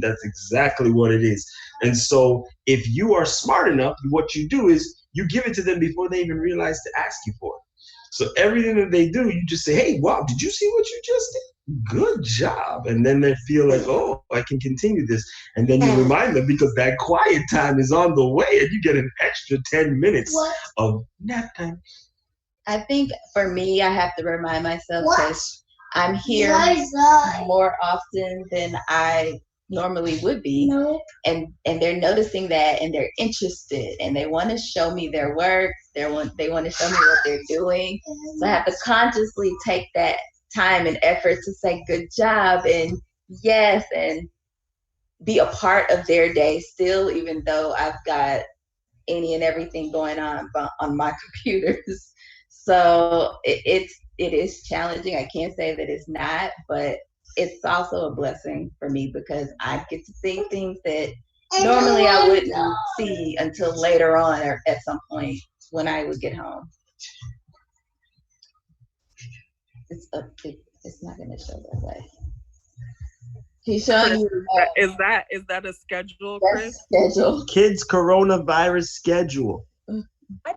that's exactly what it is. And so if you are smart enough, what you do is you give it to them before they even realize to ask you for it. So everything that they do, you just say, hey, wow, did you see what you just did? Good job. And then they feel like, oh, I can continue this. And then you remind them, because that quiet time is on the way and you get an extra 10 minutes of nap time. I think for me, I have to remind myself because I'm here more often than I normally would be. And they're noticing that and they're interested and they want to show me their work. They want to show me what they're doing. So I have to consciously take that time and effort to say good job and yes and be a part of their day still, even though I've got any and everything going on my computers. So it is challenging. I can't say that it's not, but it's also a blessing for me because I get to see things that normally I wouldn't see until later on or at some point when I would get home. It's not going to show that way. He's showing you. Is that a schedule, Chris? Schedule. Kids coronavirus schedule.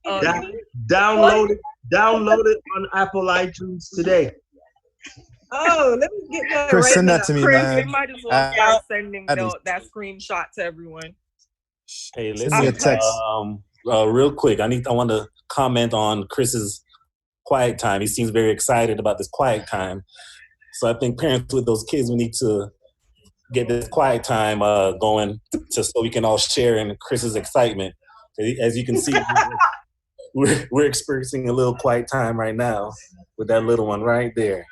Download it on Apple iTunes today. Oh, let me get that Chris, right send now. that to me, Chris, man. we might as well start sending that screenshot to everyone. Hey, Send me a listen, text. real quick, I want to comment on Chris's quiet time. He seems very excited about this quiet time. So I think parents with those kids, we need to get this quiet time going so we can all share in Chris's excitement. As you can see, we're experiencing a little quiet time right now with that little one right there.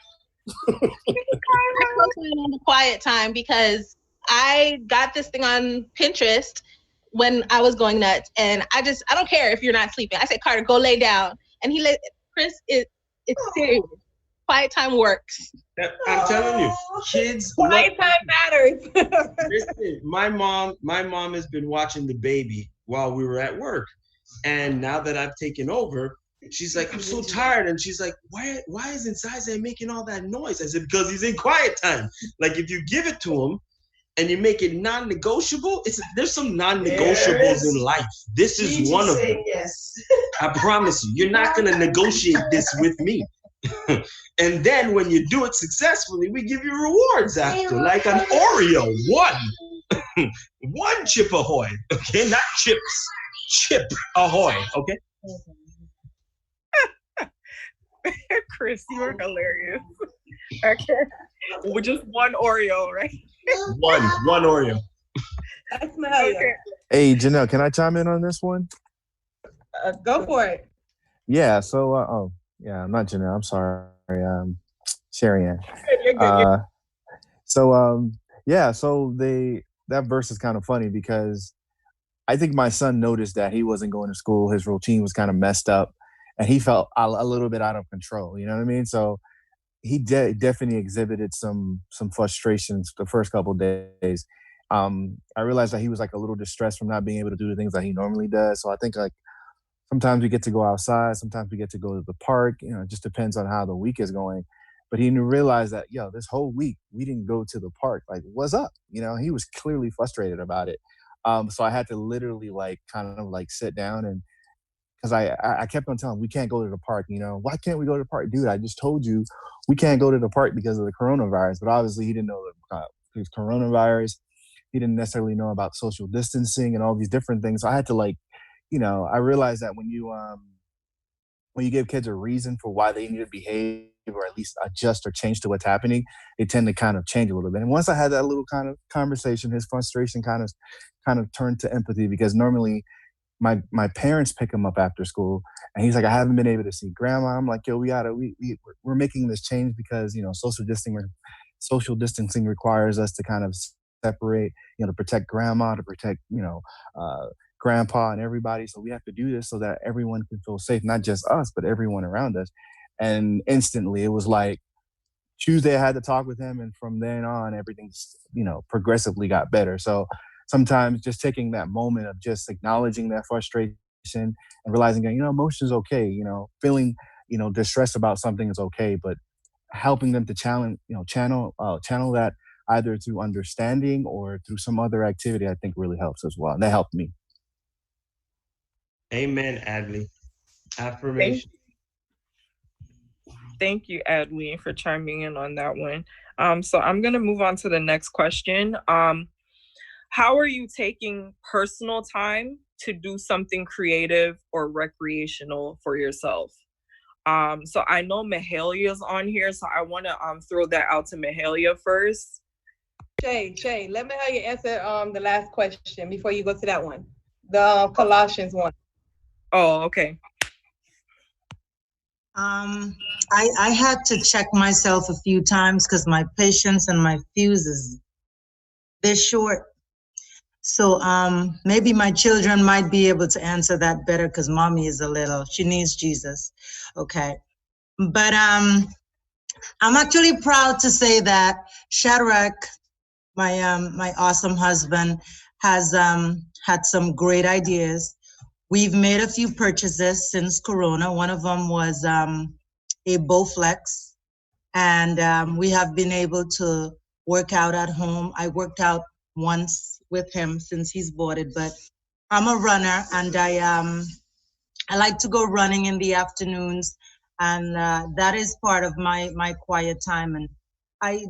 I co-sign on the quiet time because I got this thing on Pinterest when I was going nuts, and I don't care if you're not sleeping. I said, Carter, go lay down, and Chris, it's serious. Quiet time works. I'm telling you, kids. Quiet time matters. Listen, my mom has been watching the baby while we were at work, and now that I've taken over, she's like, I'm so tired, and she's like, why isn't Zai making all that noise? I said, because he's in quiet time. Like if you give it to him and you make it non-negotiable, there's some non-negotiables in life. This is one of them. Yes. I promise you, you're not gonna negotiate this with me. And then when you do it successfully, we give you rewards after, like an Oreo, one chip ahoy, okay, not chips, chip ahoy, okay. Chris, you are hilarious. Okay, with just one Oreo, right? One Oreo. That's Mahalia. Okay. Hey, Janelle, can I chime in on this one? Go for it. Yeah. So, I'm not Janelle. I'm sorry. Sherry Ann. You're good. So that verse is kind of funny because I think my son noticed that he wasn't going to school. His routine was kind of messed up, and he felt a little bit out of control. You know what I mean? So he definitely exhibited some frustrations the first couple of days. I realized that he was like a little distressed from not being able to do the things that he normally does. So I think like sometimes we get to go outside, sometimes we get to go to the park. You know, it just depends on how the week is going. But he realized that, this whole week we didn't go to the park. Like, what's up? You know, he was clearly frustrated about it. So I had to literally kind of sit down, and because I kept on telling him, we can't go to the park. You know, why can't we go to the park? Dude, I just told you we can't go to the park because of the coronavirus. But obviously he didn't know it was coronavirus. He didn't necessarily know about social distancing and all these different things. So I had to I realized that when you give kids a reason for why they need to behave or at least adjust or change to what's happening, they tend to kind of change a little bit. And once I had that little kind of conversation, his frustration kind of turned to empathy, because normally my parents pick him up after school, and he's like, I haven't been able to see grandma. I'm like, yo, we're making this change because social distancing requires us to kind of separate, to protect grandma, to protect grandpa and everybody. So we have to do this so that everyone can feel safe, not just us, but everyone around us. And instantly it was like Tuesday I had to talk with him, and from then on everything's progressively got better. So sometimes just taking that moment of just acknowledging that frustration and realizing that emotions okay, feeling distressed about something is okay, but helping them to channel that either through understanding or through some other activity, I think really helps as well. And that helped me. Amen, Adley. Affirmation. Thank you, Adley, for chiming in on that one. So I'm going to move on to the next question. How are you taking personal time to do something creative or recreational for yourself? So I know Mahalia's on here, so I want to throw that out to Mahalia first. Shay, let Mahalia answer the last question before you go to that one. The Colossians one. Oh, okay. I had to check myself a few times because my patience and my fuses, they're short. So maybe my children might be able to answer that better because mommy is she needs Jesus. Okay. But I'm actually proud to say that Shadrach, my awesome husband, has had some great ideas. We've made a few purchases since Corona. One of them was a Bowflex, and we have been able to work out at home. I worked out once with him since he's bought it, but I'm a runner, and I like to go running in the afternoons, and that is part of my quiet time. And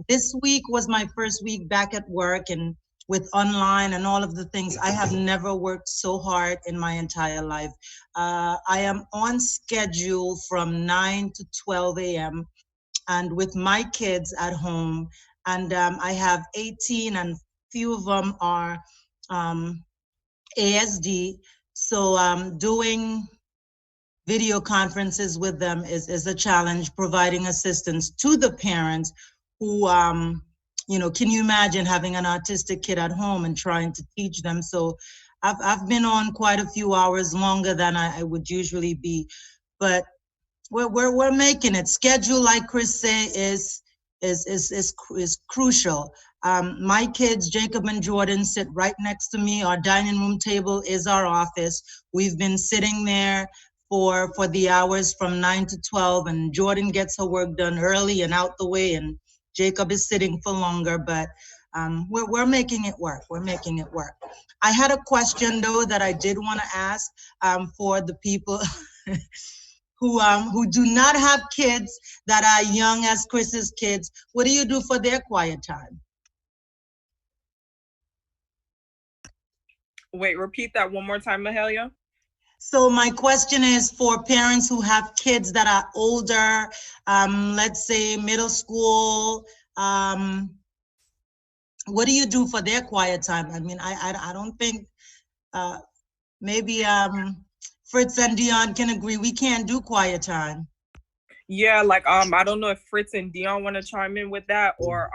this week was my first week back at work, and with online and all of the things, I have never worked so hard in my entire life. I am on schedule from 9 to 12 a.m. and with my kids at home. And I have 18 and few of them are ASD. So doing video conferences with them is a challenge, providing assistance to the parents who, can you imagine having an autistic kid at home and trying to teach them? So I've been on quite a few hours longer than I would usually be, but we're making it. Schedule, like Chris say, is crucial. My kids, Jacob and Jordan, sit right next to me. Our dining room table is our office. We've been sitting there for the hours from 9 to 12, and Jordan gets her work done early and out the way, and Jacob is sitting for longer, but we're making it work. We're making it work. I had a question, though, that I did want to ask for the people who do not have kids that are young as Chris's kids. What do you do for their quiet time? Wait, repeat that one more time, Mahalia. So my question is for parents who have kids that are older, let's say middle school. What do you do for their quiet time? I mean, I don't think maybe Fritz and Dion can agree. We can't do quiet time. Yeah, like I don't know if Fritz and Dion want to chime in with that, or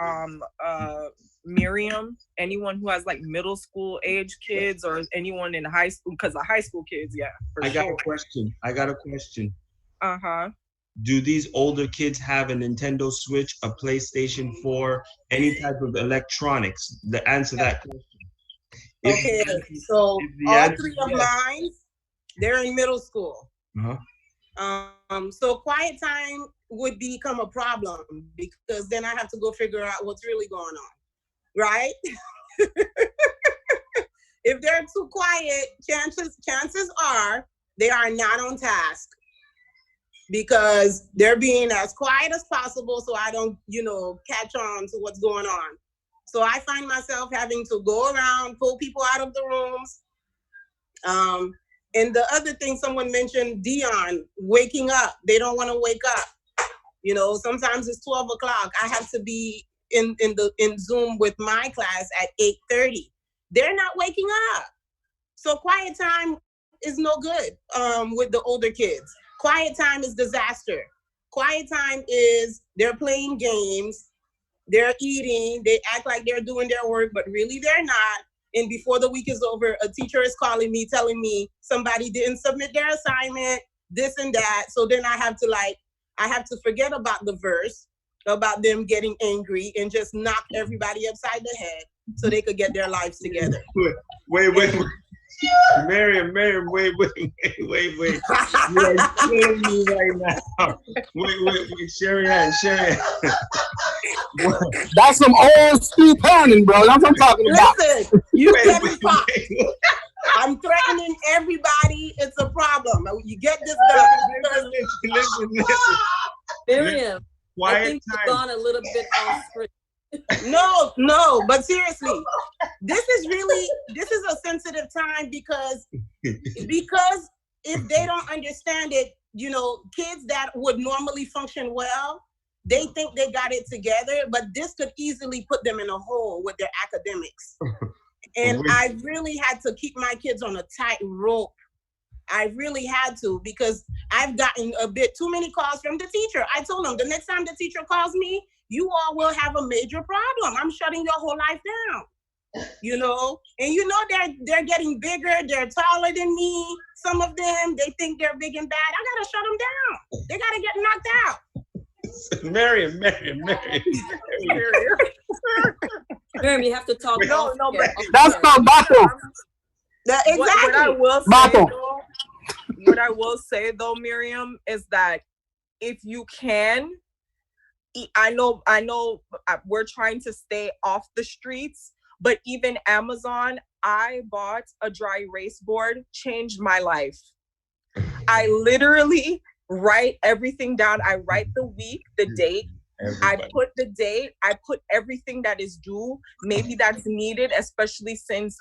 Miriam, anyone who has like middle school age kids, or anyone in high school, because the high school kids, yeah. I got a question. Uh-huh. Do these older kids have a Nintendo Switch, a PlayStation 4, any type of electronics? The answer that question. Okay, so all three of mine, they're in middle school. So quiet time would become a problem because then I have to go figure out what's really going on, right? If they're too quiet, chances are they are not on task because they're being as quiet as possible so I don't, catch on to what's going on. So I find myself having to go around, pull people out of the rooms. And the other thing someone mentioned, Dion, waking up. They don't want to wake up. Sometimes it's 12 o'clock. I have to be in Zoom with my class at 8:30. They're not waking up. So quiet time is no good with the older kids. Quiet time is disaster. Quiet time is they're playing games, they're eating, they act like they're doing their work, but really they're not. And before the week is over, a teacher is calling me, telling me somebody didn't submit their assignment, this and that. So then I have to forget about the verse, about them getting angry, and just knock everybody upside the head so they could get their lives together. Wait. Miriam, wait. You are killing me right now. Wait, Sherry Ann. That's some old school parenting, bro. That's what I'm talking about. Listen, you get me popped. I'm threatening everybody. It's a problem. You get this done. Listen. Miriam, I think you've gone a little bit off script. No, but seriously, this is a sensitive time because if they don't understand it, kids that would normally function well, they think they got it together, but this could easily put them in a hole with their academics. And I really had to keep my kids on a tight rope. I really had to, because I've gotten a bit too many calls from the teacher. I told them the next time the teacher calls me, you all will have a major problem. I'm shutting your whole life down. And they're getting bigger, they're taller than me. Some of them, they think they're big and bad. I gotta shut them down. They gotta get knocked out. Miriam. Miriam, you have to talk. No, that's not Bato. Exactly. What I will say though, Miriam, is that if you can, I know we're trying to stay off the streets, but even Amazon, I bought a dry erase board, changed my life. I literally write everything down. I write the week, the date. I put the date, I put everything that is due, maybe that's needed, especially since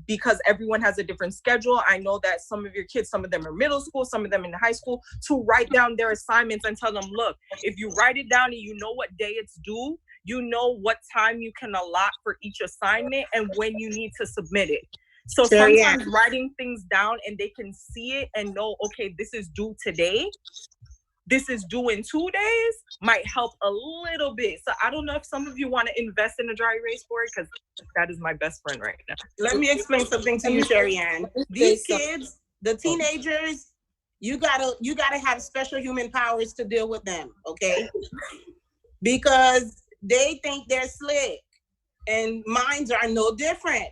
because everyone has a different schedule. I know that some of your kids, some of them are middle school, some of them in high school, to write down their assignments and tell them, look, if you write it down and you know what day it's due, you know what time you can allot for each assignment and when you need to submit it. So Sherry sometimes writing things down and they can see it and know, okay, this is due today, this is due in 2 days, might help a little bit. So I don't know if some of you want to invest in a dry erase board, because that is my best friend right now. Let me explain something to you, Sherry Ann. These kids, the teenagers, you gotta have special human powers to deal with them, okay? Because they think they're slick, and minds are no different.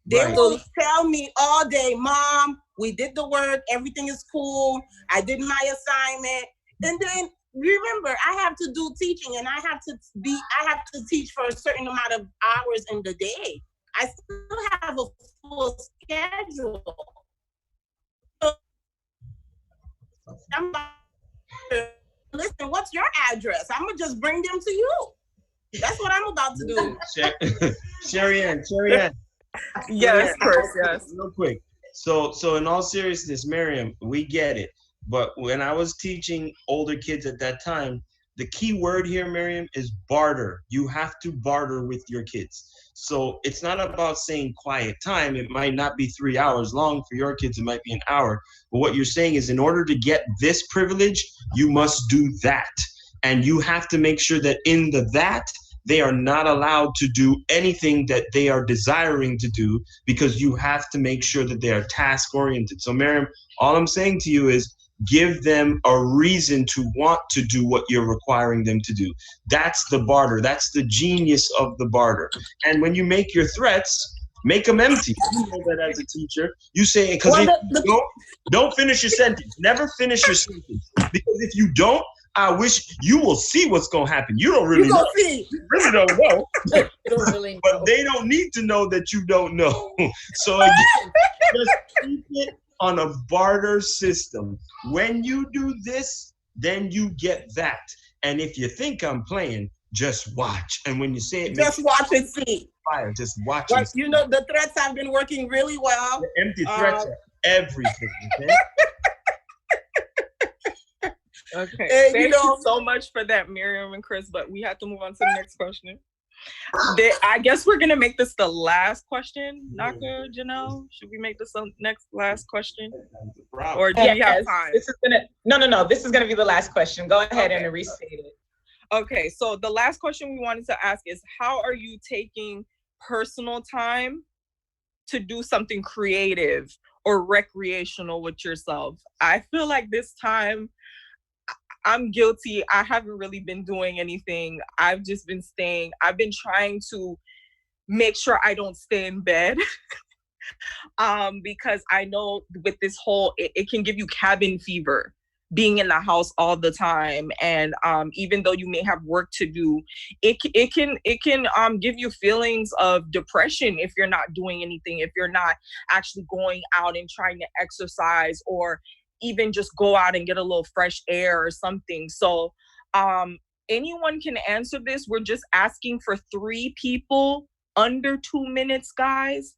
They will tell me all day, Mom, we did the work, everything is cool, I did my assignment. And then remember, I have to do teaching, and I have to teach for a certain amount of hours in the day. I still have a full schedule. So listen, what's your address? I'm gonna just bring them to you. That's what I'm about to do. Sherry Ann. Yes, Chris, yes. Real quick. So in all seriousness, Miriam, we get it. But when I was teaching older kids at that time, the key word here, Miriam, is barter. You have to barter with your kids. So it's not about saying quiet time. It might not be 3 hours long. For your kids, it might be an hour. But what you're saying is, in order to get this privilege, you must do that. And you have to make sure that in that, they are not allowed to do anything that they are desiring to do, because you have to make sure that they are task oriented. So Miriam, all I'm saying to you is, give them a reason to want to do what you're requiring them to do. That's the barter. That's the genius of the barter. And when you make your threats, make them empty. You know that as a teacher. You say, because don't finish your sentence. Never finish your sentence. Because if you don't, I wish you will see what's going to happen. You don't really know. You really don't know. But they don't need to know that you don't know. So again, just keep it on a barter system. When you do this, then you get that. And if you think I'm playing, just watch. And when you say it, just watch and see. Fire. Just watch. But you know, the threats have been working really well. The empty threats are everything. Okay? Okay. Thank you so much for that, Miriam and Chris. But we have to move on to the next question. I guess we're gonna make this the last question. Naka, Janelle, should we make this the last question? Or do you have time? This is no. This is gonna be the last question. Go ahead and restate it. Okay, so the last question we wanted to ask is, how are you taking personal time to do something creative or recreational with yourself? I feel like this time I'm guilty. I haven't really been doing anything. I've just been I've been trying to make sure I don't stay in bed because I know with this whole, it can give you cabin fever, being in the house all the time. And even though you may have work to do, it can give you feelings of depression if you're not doing anything, if you're not actually going out and trying to exercise, or even just go out and get a little fresh air or something. So anyone can answer this. We're just asking for 3 people under 2 minutes, guys.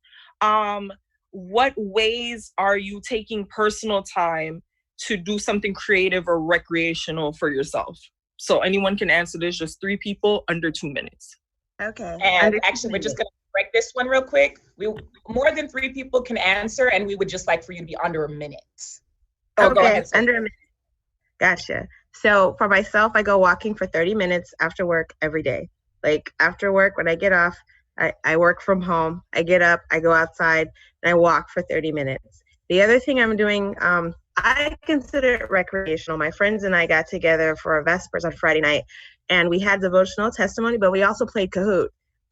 What ways are you taking personal time to do something creative or recreational for yourself? So anyone can answer this, just 3 people under 2 minutes. Okay. And actually, we're just gonna break this one real quick. More than 3 people can answer, and we would just like for you to be under a minute. Okay, under a minute. Gotcha. So for myself, I go walking for 30 minutes after work every day. Like after work, when I get off, I work from home. I get up, I go outside, and I walk for 30 minutes. The other thing I'm doing, I consider it recreational. My friends and I got together for a Vespers on Friday night, and we had devotional testimony, but we also played Kahoot.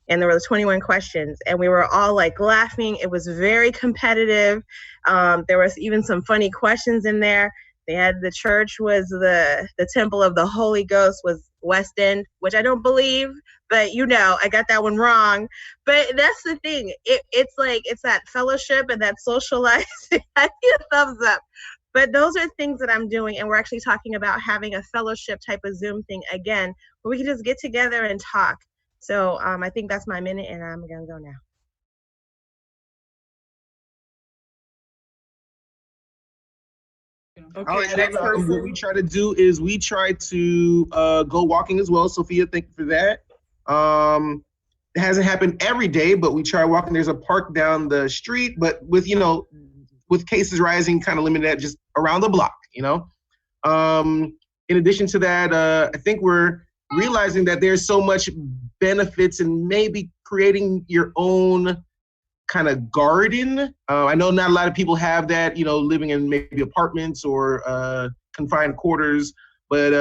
And there were 21 questions, and we were all like laughing. It was very competitive. There was even some funny questions in there. They had the church was the temple of the Holy Ghost was West End, which I don't believe, but I got that one wrong. But that's the thing. It's like, it's that fellowship and that socializing. I need a thumbs up. But those are things that I'm doing, and we're actually talking about having a fellowship type of Zoom thing again, where we can just get together and talk. So I think that's my minute, and I'm gonna go now. Okay, next person. What we try to do is we try to go walking as well. Sophia, thank you for that. it hasn't happened every day, but we try walking. There's a park down the street, but with, with cases rising, kind of limited at just around the block, In addition to that, I think we're realizing that there's so much benefits in maybe creating your own kind of garden. I know not a lot of people have that, living in maybe apartments or confined quarters, but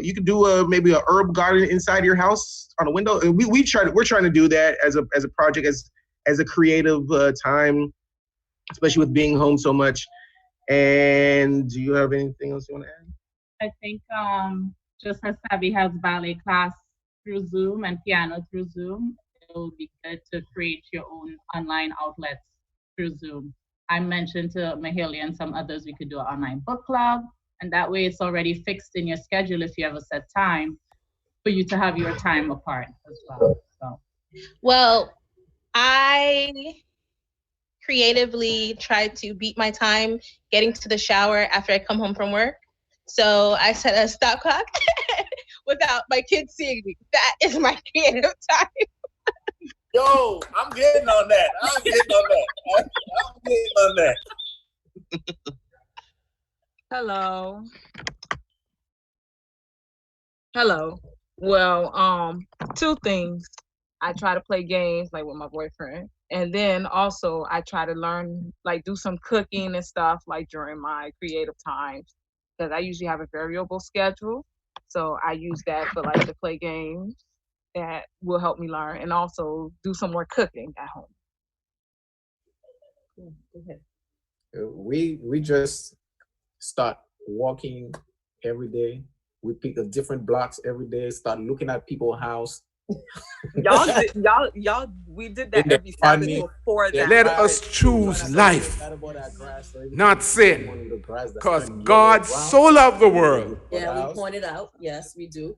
you could do maybe a herb garden inside your house on a window. And we're trying to do that as a project, as a creative time, especially with being home so much. And do you have anything else you want to add? I think just as Sabi has ballet class through Zoom and piano through Zoom, it will be good to create your own online outlets through Zoom. I mentioned to Mahalia and some others we could do an online book club, and that way it's already fixed in your schedule if you have a set time for you to have your time apart as well. So. Well, I creatively try to beat my time getting to the shower after I come home from work. So I set a stop clock without my kids seeing me. That is my creative time. Yo, I'm getting on that. I'm getting on that. Hello. Well, two things. I try to play games like with my boyfriend. And then also I try to learn, like do some cooking and stuff like during my creative times. Because I usually have a variable schedule. So I use that for like to play games that will help me learn and also do some more cooking at home. We just start walking every day. We pick up different blocks every day, start looking at people's house. We did that every Saturday before that. Let us choose life, not sin, because God so loved the world. Yeah, we point it out. Yes, we do.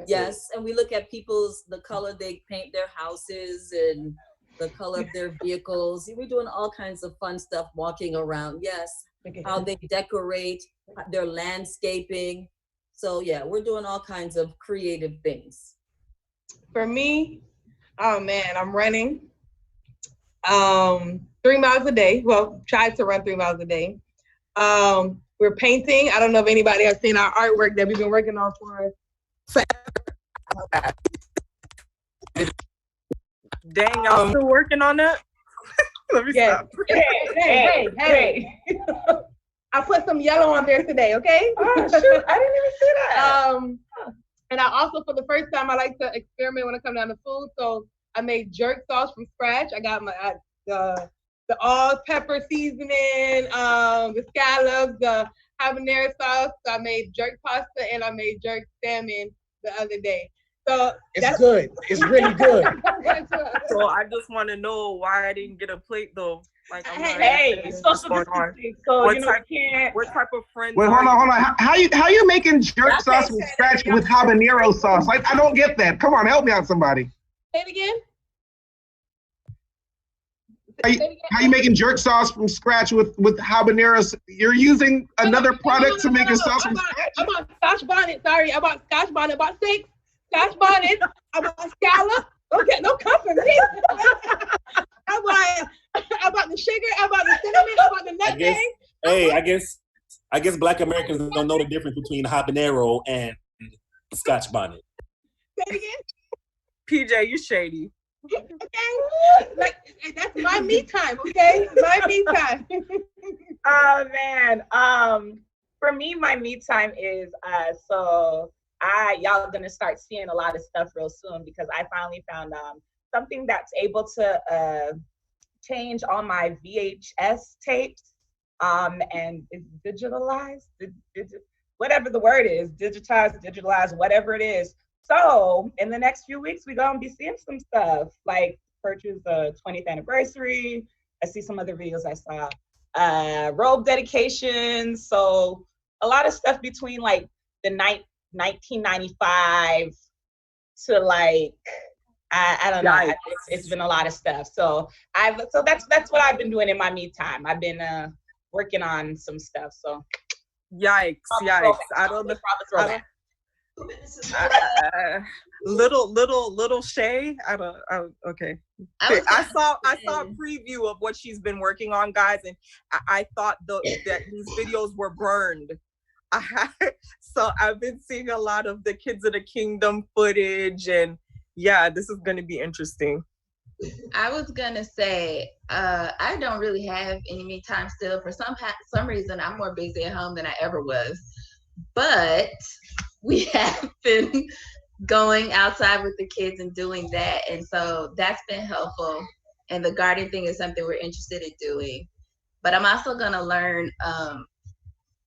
Yes, and we look at the color they paint their houses and the color of their vehicles. We're doing all kinds of fun stuff walking around. Yes, how they decorate their landscaping. So yeah, we're doing all kinds of creative things. For me, oh man, I'm running 3 miles a day. Well, try to run 3 miles a day. We're painting. I don't know if anybody has seen our artwork that we've been working on for. Dang, y'all still working on that? Let me stop. Hey. I put some yellow on there today, okay? Oh, shoot, I didn't even see that. And I also, for the first time, I like to experiment when I come down to food. So I made jerk sauce from scratch. I got my the all pepper seasoning, the scallops, the habanero sauce. So I made jerk pasta and I made jerk salmon the other day. So it's good. It's really good. So I just want to know why I didn't get a plate though. Like, social distancing. So what type of friends? Wait, hold on. How you making jerk sauce from scratch with habanero sauce? Like, I don't get that. Come on, help me out, somebody. Say it again. How you making jerk sauce from scratch with habaneros? You're using another product to make your sauce from scratch? I bought Scotch bonnet. Sorry, I bought Scotch bonnet. I bought 6 Scotch bonnet. I bought scallop. Don't come for me. I bought the sugar. I bought the cinnamon. I bought the nutmeg. I guess Black Americans don't know the difference between habanero and Scotch bonnet. Say it again. PJ, you shady. Okay, like that's my me time. Okay, my me time. Oh man, for me, my me time is y'all gonna start seeing a lot of stuff real soon because I finally found something that's able to change all my VHS tapes and it's digitalized, whatever the word is, digitalized, whatever it is. So in the next few weeks, we're gonna be seeing some stuff like Purchase the 20th anniversary. I see some other videos I saw, robe dedications. So a lot of stuff between like the 1995 to like, I don't know. It's been a lot of stuff. So that's what I've been doing in my me time. I've been working on some stuff. So yikes. Little Shay. Okay. I saw a preview of what she's been working on, guys, and I thought that these videos were burned. So I've been seeing a lot of the Kids of the Kingdom footage, and yeah, this is going to be interesting. I was gonna say, I don't really have any me time still. For some reason, I'm more busy at home than I ever was. But we have been going outside with the kids and doing that, and so that's been helpful. And the garden thing is something we're interested in doing. But I'm also gonna learn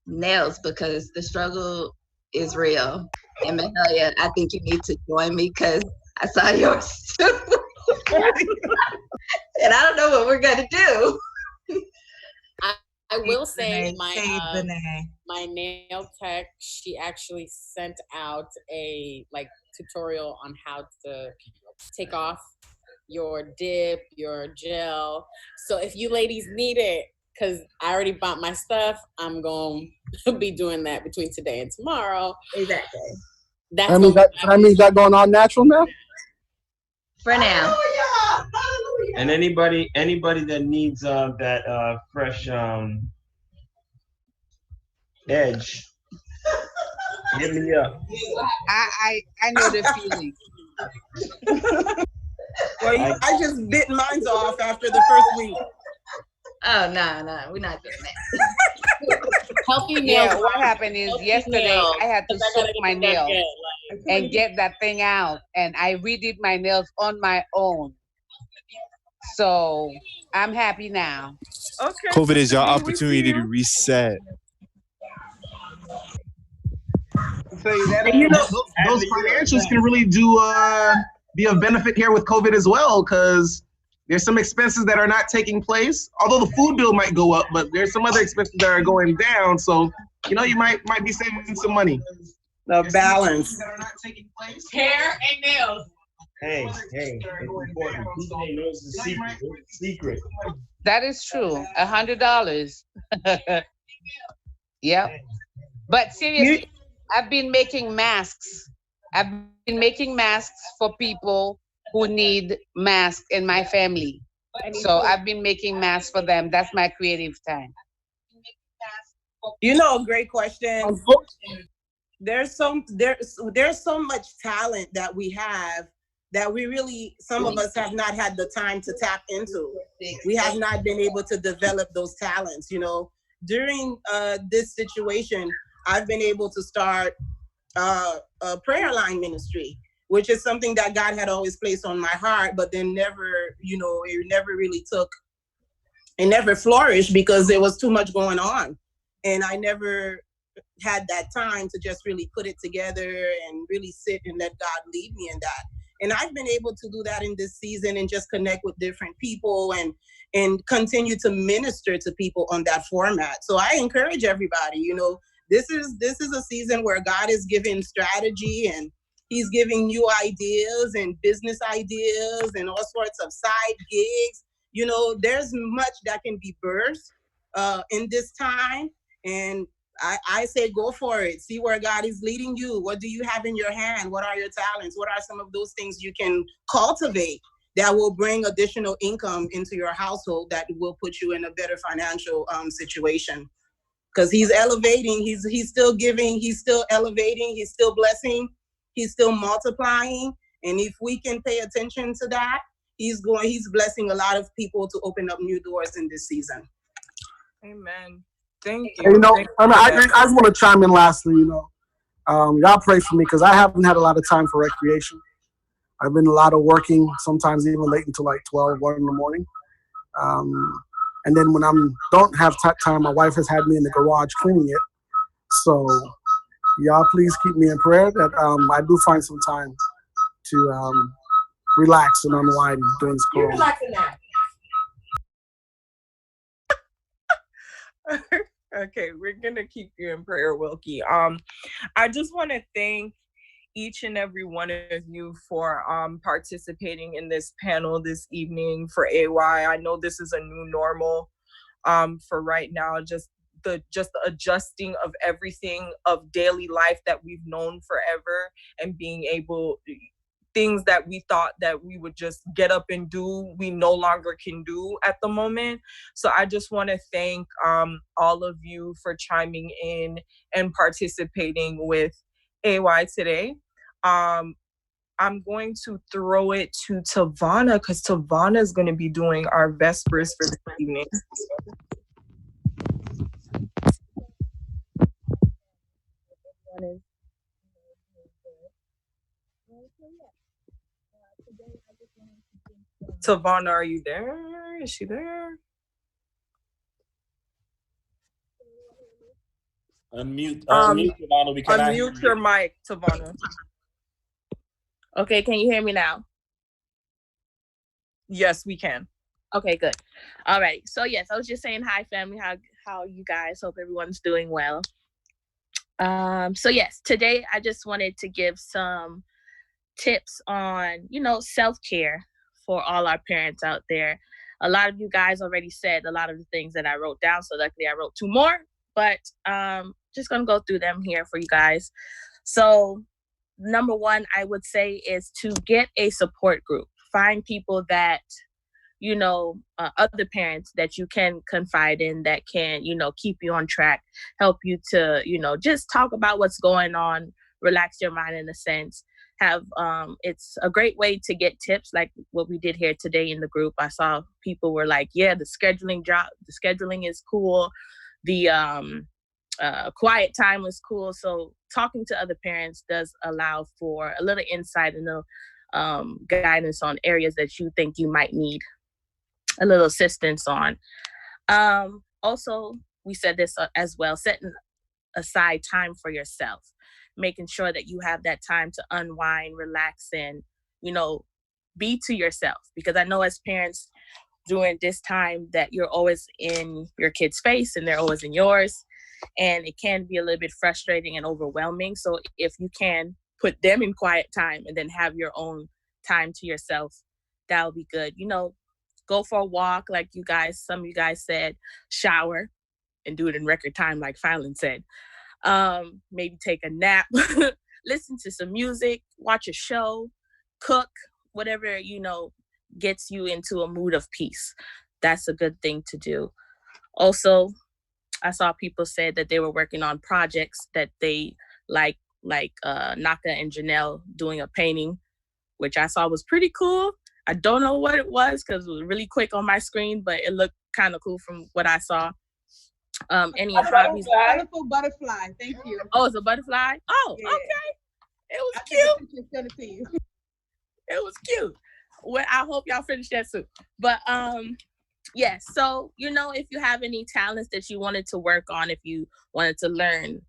nails because the struggle is real. And Mahalia, I think you need to join me because I saw yours too. And I don't know what we're gonna do. I will say my nail tech, she actually sent out a tutorial on how to take off your dip, your gel. So if you ladies need it, because I already bought my stuff, I'm going to be doing that between today and tomorrow. Exactly. That means y'all going all natural now? For now. And anybody that needs that fresh edge, hit me up. I know the feeling. Well, I just bit mine off after the first week. Oh no, we're not doing that. Healthy nails. Yeah, what happened is yesterday I had to soak my nails and get that thing out, and I redid my nails on my own. So I'm happy now. Okay. COVID is your opportunity to reset. So those financials can really be of benefit here with COVID as well, because there's some expenses that are not taking place. Although the food bill might go up, but there's some other expenses that are going down. So you might be saving some money. The balance. That are not taking place. Hair and nails. Hey, it's important. Who knows the secret? That is true. $100. Yep. But seriously, I've been making masks. I've been making masks for people who need masks in my family. So I've been making masks for them. That's my creative time. Great question. There's so much talent that we have that we really, some of us have not had the time to tap into. We have not been able to develop those talents. During this situation, I've been able to start a prayer line ministry, which is something that God had always placed on my heart, but then it never flourished because there was too much going on. And I never had that time to just really put it together and really sit and let God lead me in that. And I've been able to do that in this season and just connect with different people and continue to minister to people on that format. So I encourage everybody, this is a season where God is giving strategy and he's giving new ideas and business ideas and all sorts of side gigs. There's much that can be birthed in this time. And I say go for it. See where God is leading you. What do you have in your hand? What are your talents? What are some of those things you can cultivate that will bring additional income into your household that will put you in a better financial situation? Because he's elevating, he's still giving, he's still elevating, he's still blessing, he's still multiplying. And if we can pay attention to that, he's blessing a lot of people to open up new doors in this season. Amen. Thank you. I just want to chime in lastly, y'all pray for me because I haven't had a lot of time for recreation. I've been a lot of working, sometimes even late until 12, 1 in the morning. And then when I don't have time, my wife has had me in the garage cleaning it. So y'all please keep me in prayer that I do find some time to relax and unwind during this You're relaxing now. Okay, we're gonna keep you in prayer, Wilkie. I just want to thank each and every one of you for participating in this panel this evening for AY. I know this is a new normal for right now, just the adjusting of everything of daily life that we've known forever, and being able, things that we thought that we would just get up and do, we no longer can do at the moment. So I just want to thank all of you for chiming in and participating with AY today. I'm going to throw it to Tavana, because Tavana is going to be doing our Vespers for this evening. Tavana, are you there? Is she there? Unmute, Tavana. We cannot hear unmute your mic, Tavana. Okay, can you hear me now? Yes, we can. Okay, good. All right. So yes, I was just saying hi, family. How you guys? Hope everyone's doing well. So yes, today I just wanted to give some tips on, self-care for all our parents out there. A lot of you guys already said a lot of the things that I wrote down, so luckily I wrote 2 more, but just gonna go through them here for you guys. So number 1, I would say, is to get a support group. Find people that, other parents that you can confide in, that can, keep you on track, help you to, just talk about what's going on, relax your mind in a sense. It's a great way to get tips, like what we did here today in the group. I saw people were like, yeah, the scheduling is cool. The quiet time was cool. So talking to other parents does allow for a little insight and guidance on areas that you think you might need a little assistance on. Also, we said this as well, setting aside time for yourself, making sure that you have that time to unwind, relax, and, be to yourself. Because I know as parents during this time that you're always in your kid's face and they're always in yours. And it can be a little bit frustrating and overwhelming. So if you can put them in quiet time and then have your own time to yourself, that'll be good. Go for a walk, like some of you guys said, shower and do it in record time, like Fallon said. Maybe take a nap, listen to some music, watch a show, cook, whatever, gets you into a mood of peace. That's a good thing to do. Also, I saw people say that they were working on projects that they like Naka and Janelle doing a painting, which I saw was pretty cool. I don't know what it was because it was really quick on my screen, but it looked kind of cool from what I saw. Any hobbies? Colorful butterfly. Thank you. Oh, it's a butterfly? Oh, yeah. Okay. It was cute. Send it to you. It was cute. Well, I hope y'all finish that soon. But yes, so if you have any talents that you wanted to work on, if you wanted to learn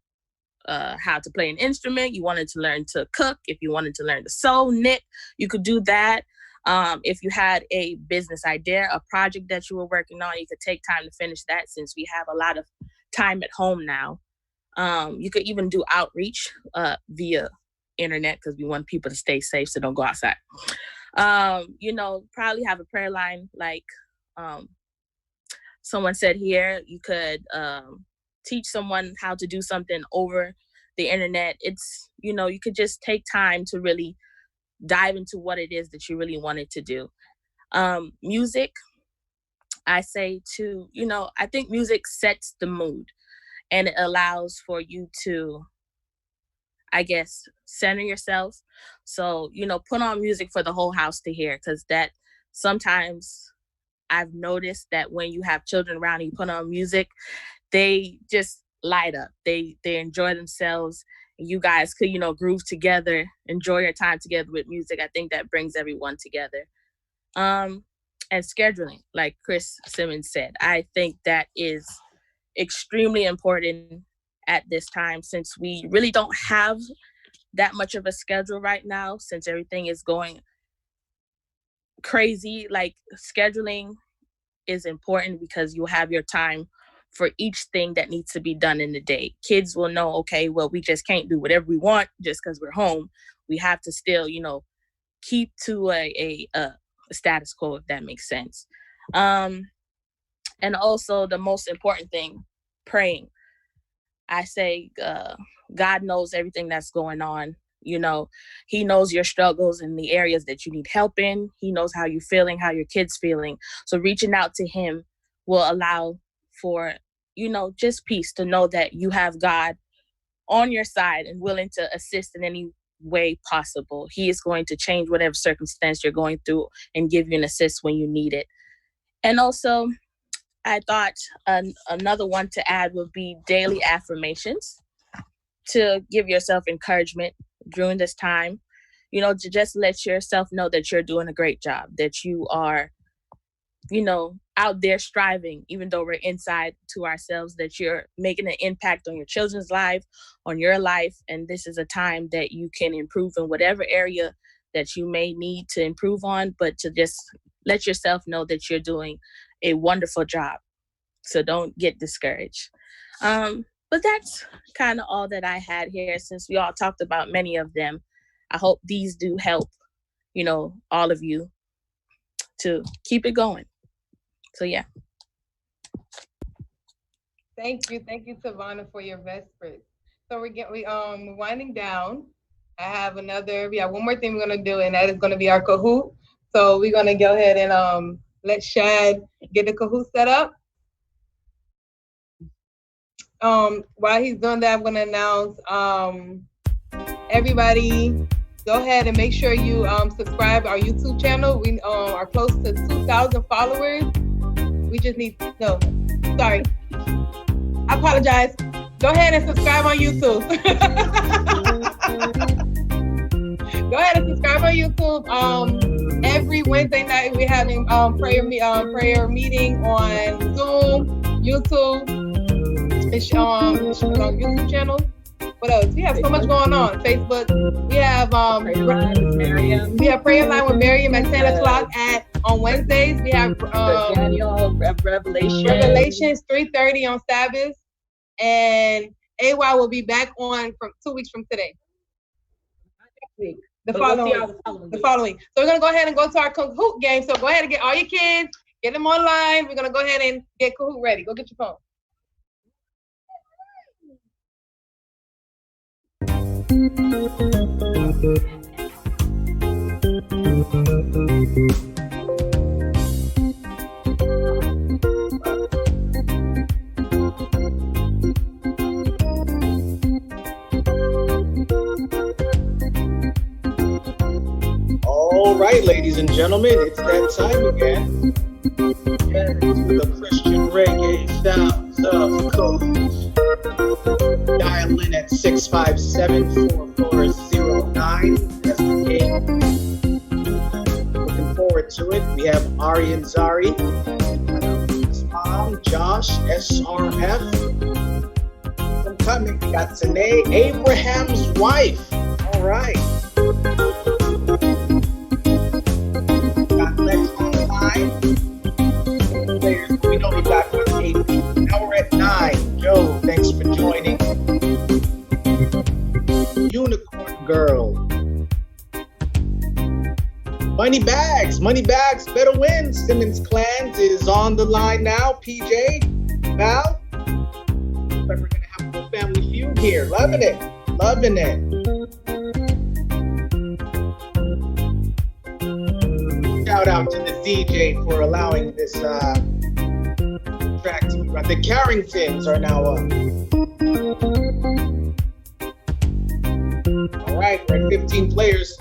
how to play an instrument, you wanted to learn to cook, if you wanted to learn to sew, knit, you could do that. If you had a business idea, a project that you were working on, you could take time to finish that, since we have a lot of time at home now. You could even do outreach via internet, because we want people to stay safe, so don't go outside. Probably have a prayer line, like someone said here. You could teach someone how to do something over the internet. It's, you could just take time to really dive into what it is that you really wanted to do. Music, I say to, I think music sets the mood, and it allows for you to, I guess, center yourself. So, put on music for the whole house to hear, because that sometimes I've noticed that when you have children around and you put on music, they just light up. They enjoy themselves. You guys could, groove together, enjoy your time together with music. I think that brings everyone together. And scheduling, like Chris Simmons said, I think that is extremely important at this time, since we really don't have that much of a schedule right now, since everything is going crazy. Like, scheduling is important because you have your time for each thing that needs to be done in the day. Kids will know, okay, well, we just can't do whatever we want just because we're home. We have to still, keep to a status quo, if that makes sense. And also the most important thing praying. I say, God knows everything that's going on. You know, he knows your struggles and the areas that you need help in. He knows how you're feeling, how your kid's feeling. So reaching out to him will allow for, you know, just peace to know that you have God on your side and willing to assist in any way possible. He is going to change whatever circumstance you're going through and give you an assist when you need it. And also, I thought another one to add would be daily affirmations to give yourself encouragement during this time, you know, to just let yourself know that you're doing a great job, that you are, you know, out there striving, even though we're inside to ourselves, that you're making an impact on your children's life, on your life. And this is a time that you can improve in whatever area that you may need to improve on, but to just let yourself know that you're doing a wonderful job. So don't get discouraged. But that's kind of all that I had here, since we all talked about many of them. I hope these do help, you know, all of you to keep it going. So yeah. Thank you, Savannah, for your vespers. So we're winding down. We have one more thing we're gonna do, and that is gonna be our Kahoot. So we're gonna go ahead and let Shad get the Kahoot set up. While he's doing that, I'm gonna announce everybody go ahead and make sure you subscribe to our YouTube channel. We are close to 2,000 followers. We just need I apologize. Go ahead and subscribe on YouTube. Go ahead and subscribe on YouTube. Every Wednesday night we're having prayer meeting on Zoom, YouTube. It's on YouTube channel. What else? We have so much going on. Facebook. We have prayer line with Miriam. We have prayer line with Miriam at 10 o'clock on Wednesdays. We have Daniel Revelations 3:30 on Sabbath, and AY will be back on from 2 weeks from today. Next week. The following. So we're gonna go ahead and go to our Kahoot game. So go ahead and get all your kids, get them online. We're gonna go ahead and get Kahoot ready. Go get your phone. All right, ladies and gentlemen, it's that time again. The Christian reggae sounds of Kahoot. Dial in at 657-4409. That's the game. Looking forward to it. We have Ari and Zari, his mom, Josh, SRF. I'm coming. We got Tanae, Abraham's wife. All right. Got Lex online. We know we got 8 people. Now we're at 9. Joe, thanks for joining. Unicorn Girl. Money Bags, better win. Simmons Clans is on the line now. PJ, Val. We're gonna have a little family feud here. Loving it. Shout out to the DJ for allowing this track to be run. The Carringtons are now up. All right, we're at 15 players.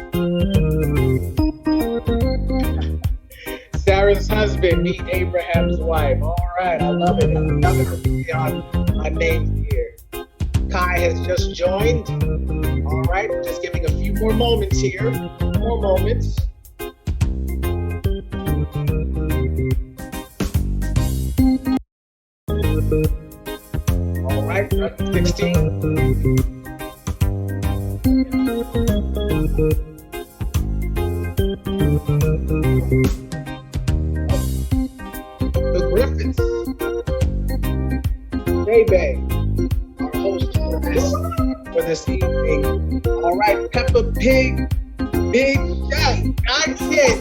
Sarah's husband, meet Abraham's wife. All right, I love it. I'm going to be on my name here. Kai has just joined. All right, we're just giving a few more moments here. More moments. All right, we're at 16. The Griffiths. Bay, our host for this evening. All right, Peppa Pig, Big Shot. I can't.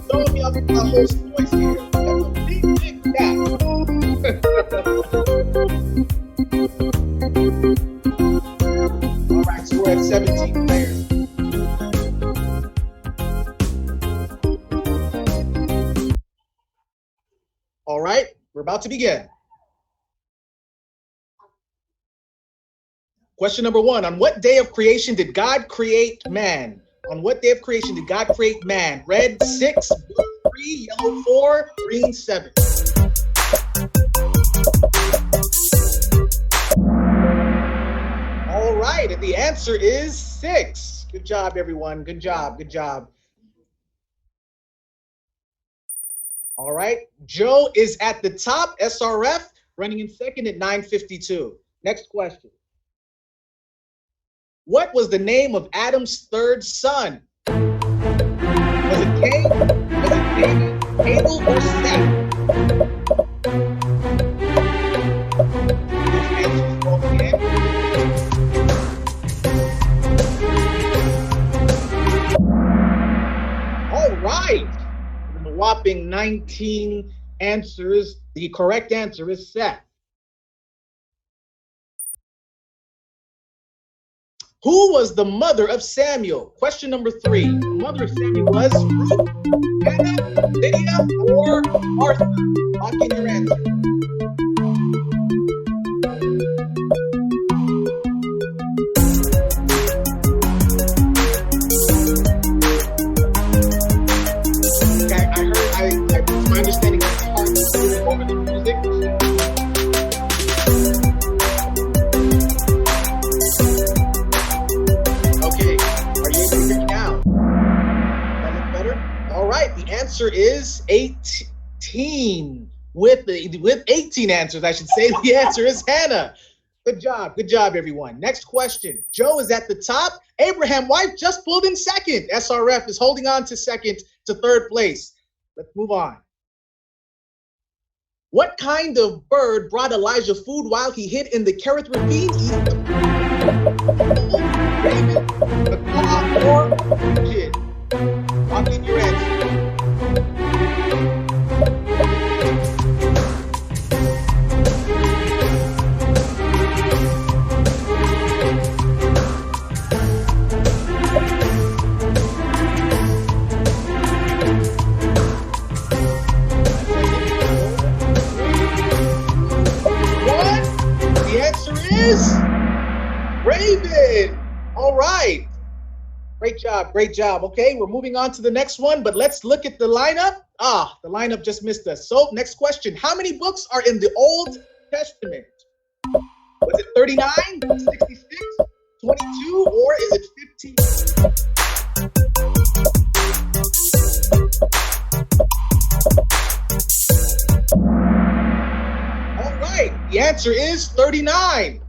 Don't be up my host voice here. Peppa Pig, Big Shot. All right, so we're at 17 players. All right, we're about to begin. Question number 1. On what day of creation did God create man? On what day of creation did God create man? Red 6, blue 3, yellow 4, green 7. All right, and the answer is 6. Good job, everyone. Good job. Good job. All right, Joe is at the top, SRF, running in second at 9:52. Next question. What was the name of Adam's third son? Was it Cain? Was it David, Abel, or Seth? Those answers rolling in. All right. With a whopping 19 answers, the correct answer is Seth. Who was the mother of Samuel? Question number 3. The mother of Samuel was Ruth, Hannah, Lydia, or Martha? Lock in your answer. Okay, my understanding is it's hard to do it over the music. The answer is 18. With 18 answers, I should say, the answer is Hannah. Good job, everyone. Next question. Joe is at the top. Abraham White just pulled in second. SRF is holding on to second to third place. Let's move on. What kind of bird brought Elijah food while he hid in the Kerith ravine eating the raven, the macaw, or the kid? Lock in your answer. Is Raven. All right. Great job. Okay, we're moving on to the next one, but let's look at the lineup. The lineup just missed us. So next question. How many books are in the Old Testament? Was it 39, 66, 22, or is it 15? All right, the answer is 39.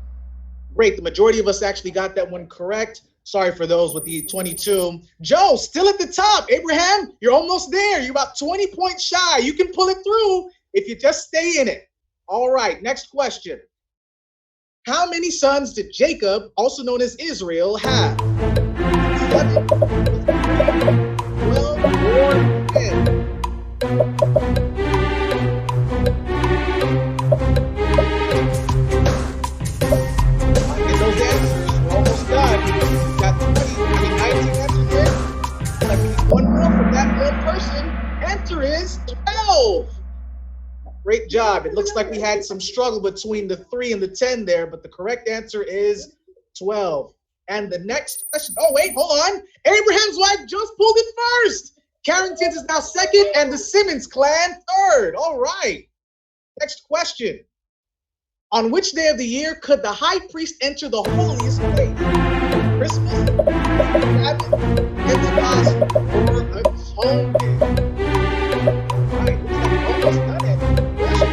Great, the majority of us actually got that one correct. Sorry for those with the 22. Joe, still at the top. Abraham, you're almost there. You're about 20 points shy. You can pull it through if you just stay in it. All right, next question. How many sons did Jacob, also known as Israel, have? 7, 12, or 10? Those answers, we're almost done. We've got 19 answers in. Like we need one more from that one person. Answer is 12. Great job. It looks like we had some struggle between the 3 and the 10 there, but the correct answer is 12. And the next question, oh wait, hold on. Abraham's wife just pulled it first. Carrington's is now second, and the Simmons clan third. All right. Next question. On which day of the year could the high priest enter the holiest place? Christmas, Sabbath, Pentecost, or Atonement? All right, looks like we're almost done answering the question.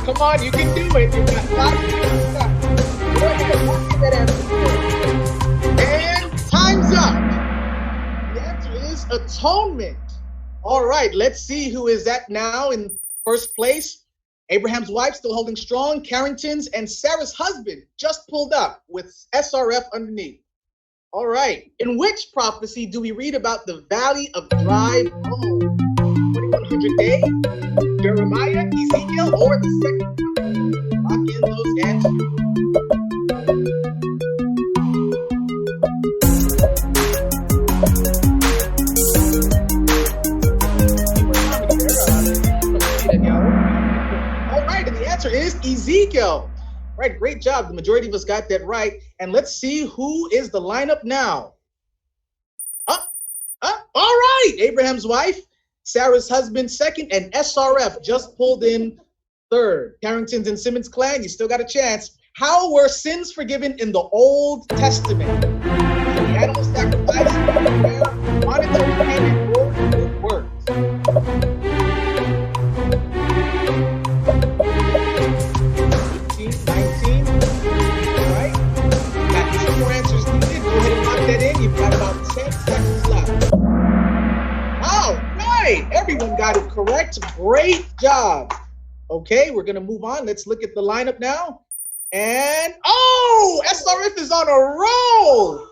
Come on, you can do it. You've got 5 minutes left. Go ahead, walk in that answer. And time's up. The answer is atonement. All right, let's see who is at now in first place. Abraham's wife still holding strong. Carrington's and Sarah's husband just pulled up with SRF underneath. All right. In which prophecy do we read about the valley of dry bones? 2100 days, Jeremiah, Ezekiel, or the second prophet? Lock in those answers. All right, and the answer is Ezekiel. Right, great job. The majority of us got that right. And let's see who is the lineup now. All right, Abraham's wife, Sarah's husband second, and SRF just pulled in third. Carrington's and Simmons clan, you still got a chance. How were sins forgiven in the Old Testament? The animal sacrifice, prayer, monetary payment, or good works? 19. All right. Got 2 more answers needed. Go ahead and lock that in. You've got about 10 seconds left. All right. Everyone got it correct. Great job. Okay, we're going to move on. Let's look at the lineup now. And, SRF is on a roll.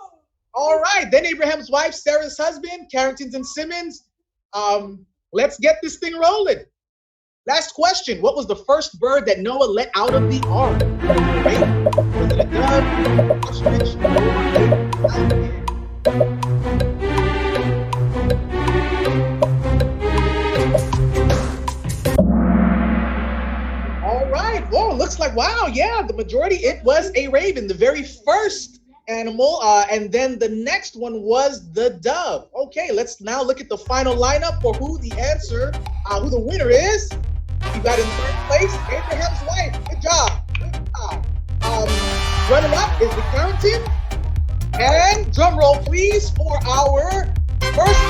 All right. Then Abraham's wife, Sarah's husband, Carrington's and Simmons. Let's get this thing rolling. Last question. What was the first bird that Noah let out of the ark? Was it a dove, ostrich, or a falcon? All right. Well, looks like, wow, yeah, the majority, it was a raven, the very first animal. And then the next one was the dove. Okay, let's now look at the final lineup for who the winner is. You got in third place, Abraham's wife. Good job. Good job. Running up is the Carrington. And drum roll, please, for our first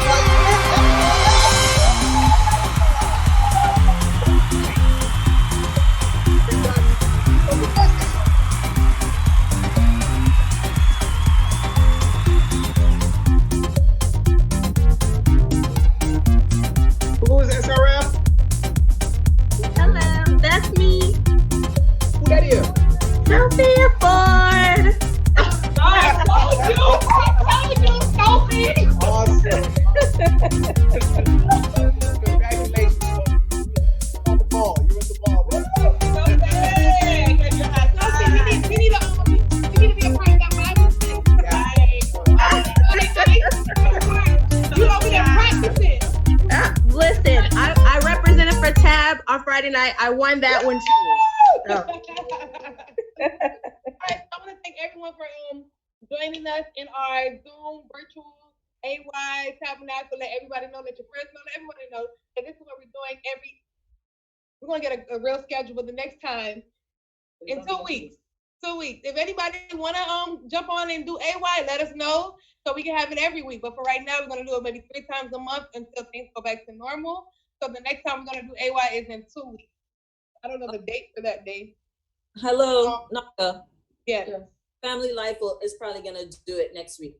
Who is SRF? Hello, that's me. Who that is? Sophia Ford. I told you, Sophie. Awesome. Congratulations, Sophie. You're on the ball. You're on the ball. Sophie, we need to be a part of that Bible thing. You over there practicing. Listen, I represented for Tab on Friday night. I won that one too. So. All right, I want to thank everyone for joining us in our Zoom virtual AY Tabernacle. Let everybody know, let your friends know, let everybody know that this is what we're doing we're going to get a real schedule for the next time in 2 weeks. 2 weeks. If anybody want to jump on and do AY, let us know so we can have it every week. But for right now, we're going to do it maybe 3 times a month until things go back to normal. So the next time we're going to do AY is in 2 weeks. I don't know the date for that day. Hello, Naka. Yeah. Family Life is probably going to do it next week.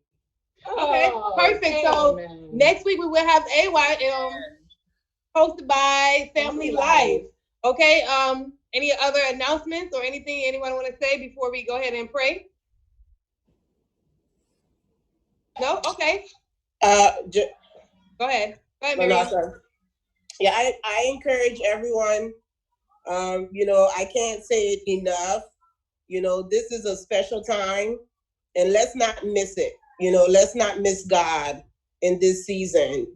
Okay, perfect. So next week we will have AY hosted by Family Life. Okay. Any other announcements or anything anyone want to say before we go ahead and pray? No. Okay. Go ahead. Go ahead, Miriam. Yeah, I encourage everyone. I can't say it enough. This is a special time, and let's not miss it. Let's not miss God in this season.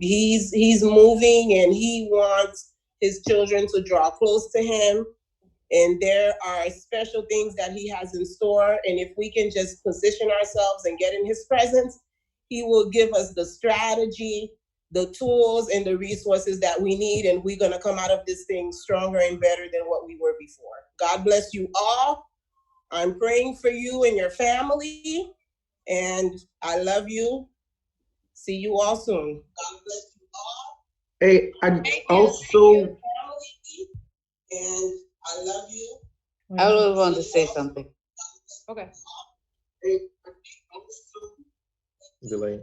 He's moving, and He wants His children to draw close to Him. And there are special things that He has in store. And if we can just position ourselves and get in His presence, He will give us the strategy, the tools, and the resources that we need. And we're going to come out of this thing stronger and better than what we were before. God bless you all. I'm praying for you and your family. And I love you. See you all soon. God bless you all. Hey, And I love you. I was want to say something. Okay. Delay.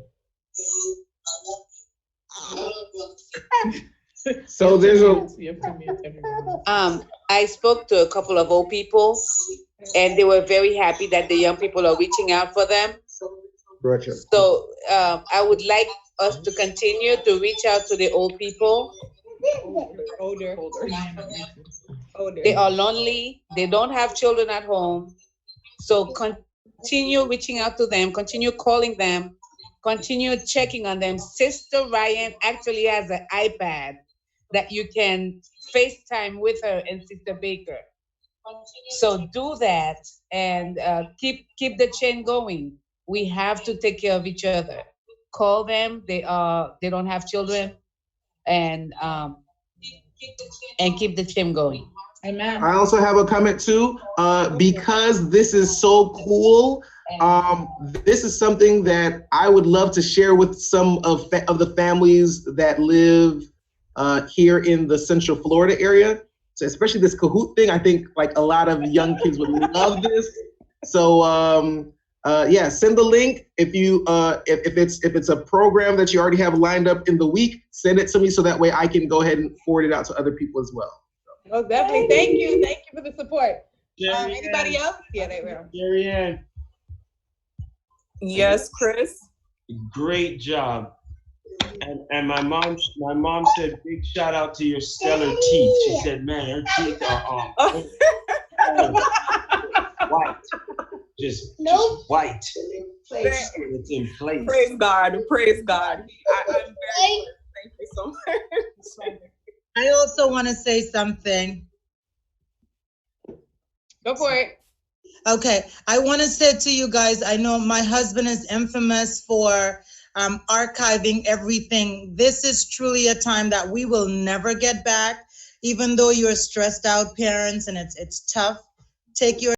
So there's I spoke to a couple of old people, and they were very happy that the young people are reaching out for them. Gotcha. So I would like us to continue to reach out to the old people. Older. They are lonely. They don't have children at home. So continue reaching out to them. Continue calling them. Continue checking on them. Sister Ryan actually has an iPad that you can FaceTime with her and Sister Baker. So do that and keep the chain going. We have to take care of each other. Call them. They don't have children, and keep the chain going. Amen. I also have a comment too, because this is so cool. This is something that I would love to share with some of the families that live here in the Central Florida area. So especially this Kahoot thing, I think like a lot of young kids would love this. So yeah, send the link if you if it's a program that you already have lined up in the week, send it to me so that way I can go ahead and forward it out to other people as well. Oh, definitely. Thank you for the support. Anybody else? Yeah, they will. Jerry Ann. Yes, Chris. Great job. And my mom said big shout out to your stellar teeth. She said, man, her teeth are white. Just white. It's in place. Praise God. Praise God. I'm very good. Thank you so much. I also want to say something. Go for it. Okay, I want to say to you guys, I know my husband is infamous for archiving everything. This is truly a time that we will never get back, even though you're stressed out parents and it's tough. Take your